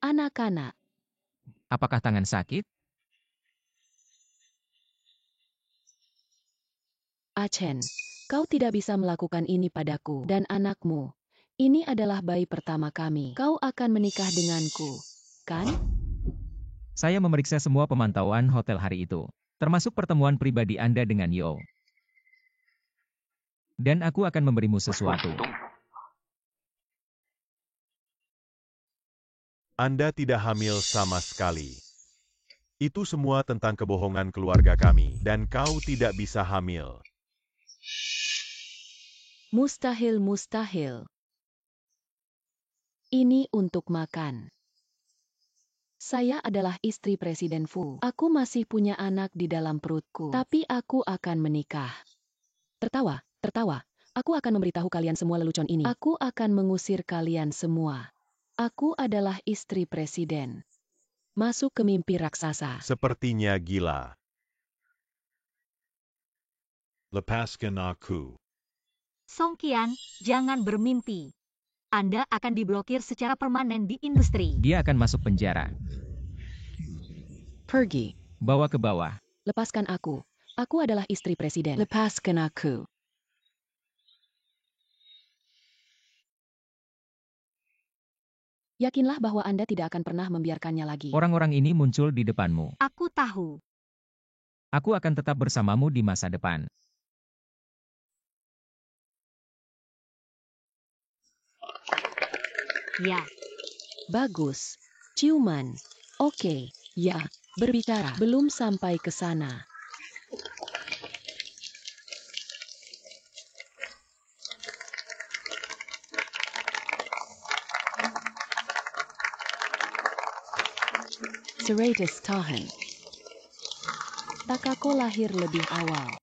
Anak-anak. Apakah tangan sakit? Achen, kau tidak bisa melakukan ini padaku dan anakmu. Ini adalah bayi pertama kami. Kau akan menikah denganku, kan? Saya memeriksa semua pemantauan hotel hari itu, termasuk pertemuan pribadi Anda dengan Yo. Dan aku akan memberimu sesuatu. Anda tidak hamil sama sekali. Itu semua tentang kebohongan keluarga kami, dan kau tidak bisa hamil. Mustahil. Ini untuk makan. Saya adalah istri Presiden Fu. Aku masih punya anak di dalam perutku. Tapi aku akan menikah. Tertawa. Aku akan memberitahu kalian semua lelucon ini. Aku akan mengusir kalian semua. Aku adalah istri presiden. Masuk ke mimpi raksasa. Sepertinya gila. Lepaskan aku. Song Qian, jangan bermimpi. Anda akan diblokir secara permanen di industri. Dia akan masuk penjara. Pergi. Bawa ke bawah. Lepaskan aku. Aku adalah istri presiden. Lepaskan aku. Yakinlah bahwa Anda tidak akan pernah membiarkannya lagi. Orang-orang ini muncul di depanmu. Aku tahu. Aku akan tetap bersamamu di masa depan. Ya. Bagus. Ciuman. Oke. Ya. Berbicara. Belum sampai ke sana. Serratus tahan. Takako lahir lebih awal.